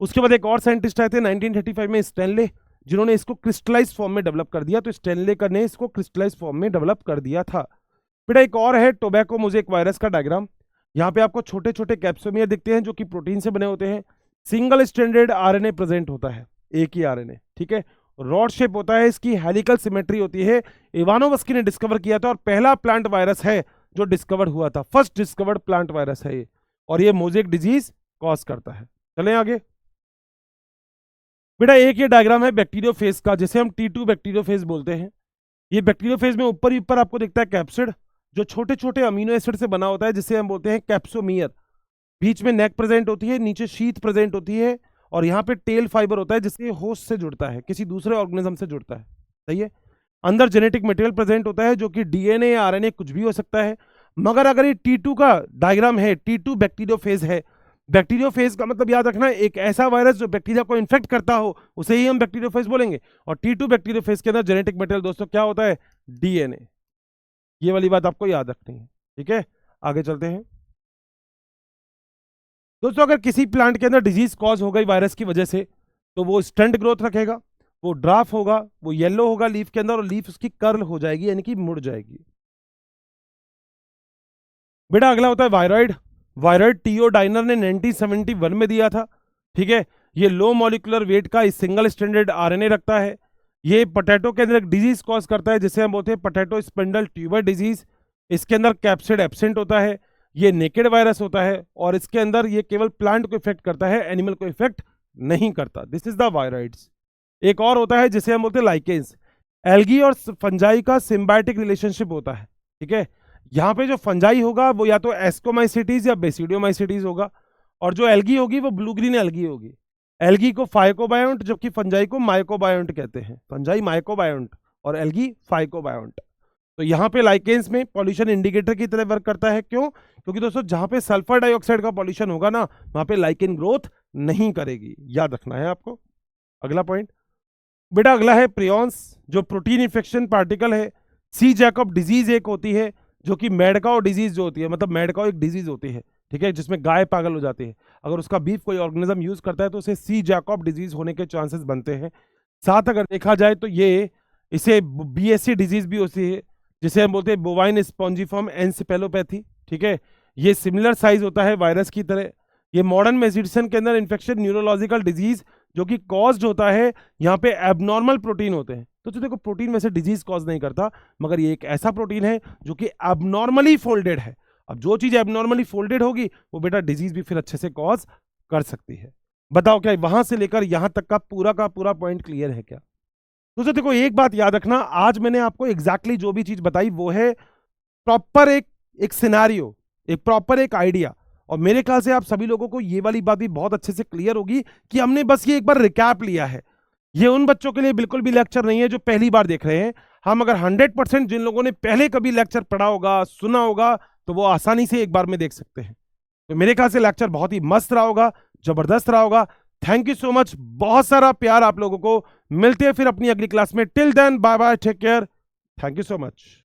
Speaker 1: उसके बाद एक और साइंटिस्ट आए थे 1935 में, स्टैनले, जिन्होंने इसको क्रिस्टलाइज फॉर्म में डेवलप कर दिया। तो स्टैनले ने इसको क्रिस्टलाइज फॉर्म में डेवलप कर दिया था। बेटा एक और है टोबैको मोज़ेक वायरस का डायग्राम। यहाँ पे आपको छोटे छोटे कैप्सोमियर दिखते हैं जो कि प्रोटीन से बने होते हैं। सिंगल स्ट्रैंडेड आरएनए प्रेजेंट होता है, एक ही आरएनए, ठीक है। रॉड शेप होता है, इसकी हेलिकल सिमेट्री होती है। इवानोवस्की ने डिस्कवर किया था और पहला प्लांट वायरस है जो डिस्कवर हुआ था, फर्स्ट डिस्कवर्ड प्लांट वायरस है ये, और ये मोज़ेक डिजीज कॉज करता है। चलें आगे। बेटा एक ये डायग्राम है बैक्टीरियोफेज का, जिसे हम T2 बैक्टीरियोफेज बोलते हैं। ये बैक्टीरियोफेज में ऊपर ही ऊपर आपको दिखता है कैप्सिड, जो छोटे छोटे अमीनो एसिड से बना होता है, जिसे हम बोलते हैं कैप्सोमियर। बीच में नेक प्रेजेंट होती है, नीचे शीथ प्रेजेंट होती है, और यहाँ पे टेल फाइबर होता है जिसके होस्ट से जुड़ता है, किसी दूसरे ऑर्गेनिज्म से जुड़ता है, सही है। अंदर जेनेटिक मटेरियल प्रेजेंट होता है जो कि डीएनए या आरएनए कुछ भी हो सकता है। मगर अगर ये T2 का डायग्राम है, T2 बैक्टीरियोफेज है, बैक्टीरियोफेज का मतलब याद रखना एक ऐसा वायरस जो बैक्टीरिया को इन्फेक्ट करता हो उसे ही हम बैक्टीरियोफेज बोलेंगे। और T2 बैक्टीरियोफेज के अंदर जेनेटिक मटेरियल दोस्तों क्या होता है? डीएनए। ये वाली बात आपको याद रखनी है, ठीक है। आगे चलते हैं दोस्तों। अगर किसी प्लांट के अंदर डिजीज कॉज हो गई वायरस की वजह से, तो वो स्टंट ग्रोथ रखेगा, वो ड्राफ होगा, वो येलो होगा लीफ के अंदर, और लीफ उसकी कर्ल हो जाएगी यानी कि मुड़ जाएगी। बेटा अगला होता है वायरॉइड। वायरॉइड टीओ डाइनर ने 1971 में दिया था, ठीक है। ये लो मॉलिकुलर वेट का सिंगल स्ट्रैंडेड आरएनए रखता है। ये पोटैटो के अंदर एक डिजीज कॉज करता है जिसे हम बोलते हैं पोटैटो स्पिंडल ट्यूबर डिजीज। इसके अंदर कैप्सिड एब्सेंट होता है। ये नेकेड वायरस होता है और इसके अंदर ये केवल प्लांट को इफेक्ट करता है, एनिमल को इफेक्ट नहीं करता। This is the viroids. एक और होता है जिसे हम बोलते हैं लाइकेंस। एल्गी और फंजाई का सिम्बायोटिक रिलेशनशिप होता है, ठीक है। यहाँ पे जो फंजाई होगा वो या तो एस्कोमाइसिटीज या बेसिडियोमाइसिटीज होगा, और जो एल्गी होगी वो ब्लू ग्रीन एल्गी होगी। एल्गी को फाइकोबायोंट जबकि फंजाई को माइकोबायोंट कहते हैं। फंजाई माइकोबायोंट और एल्गी फाइकोबायोंट। तो यहाँ पे लाइकेंस में पॉल्यूशन इंडिकेटर की तरह वर्क करता है। क्यों? क्योंकि दोस्तों जहां पे सल्फर डाइऑक्साइड का पॉल्यूशन होगा ना, वहां पे लाइकेन ग्रोथ नहीं करेगी, याद रखना है आपको। अगला पॉइंट बेटा अगला है प्रियॉन्स, जो प्रोटीन इन्फेक्शन पार्टिकल है। सी जैकब डिजीज एक होती है जो कि मैडकाओ डिजीज जो होती है, मतलब मैडकाओ एक डिजीज होती है, ठीक है, जिसमें गाय पागल हो जाती है। अगर उसका बीफ कोई ऑर्गेनिज्म यूज करता है तो उसे सी जैकब डिजीज होने के चांसेस बनते हैं। साथ अगर देखा जाए तो ये इसे BSC डिजीज भी होती है जिसे हम बोलते हैं बोवाइन स्पॉन्जिफॉर्म एनसेफेलोपैथी, ठीक है। ये सिमिलर साइज होता है वायरस की तरह। ये मॉडर्न मेडिसिन के अंदर इन्फेक्शन न्यूरोलॉजिकल डिजीज जो कि कॉज्ड होता है, यहाँ पे एबनॉर्मल प्रोटीन होते हैं। तो देखो प्रोटीन में से डिजीज कॉज नहीं करता, मगर ये एक ऐसा प्रोटीन है जो कि एबनॉर्मली फोल्डेड है। अब जो चीज एबनॉर्मली फोल्डेड होगी वो बेटा डिजीज भी फिर अच्छे से कॉज कर सकती है। बताओ क्या वहां से लेकर यहां तक का पूरा पॉइंट क्लियर है क्या? तो देखो एक बात याद रखना, आज मैंने आपको एग्जैक्टली जो भी चीज बताई वो है प्रॉपर एक सिनेरियो, एक प्रॉपर एक आइडिया। और मेरे ख्याल से आप सभी लोगों को ये वाली बात भी बहुत अच्छे से क्लियर होगी कि हमने बस ये एक बार रिकैप लिया है। ये उन बच्चों के लिए बिल्कुल भी लेक्चर नहीं है जो पहली बार देख रहे हैं। हम अगर 100% जिन लोगों ने पहले कभी लेक्चर पढ़ा होगा, सुना होगा, तो वो आसानी से एक बार में देख सकते हैं। तो मेरे ख्याल से लेक्चर बहुत ही मस्त रहा होगा, जबरदस्त रहा होगा। थैंक यू सो मच, बहुत सारा प्यार आप लोगों को। मिलते हैं फिर अपनी अगली क्लास में। Till then bye bye, take care, thank you so much.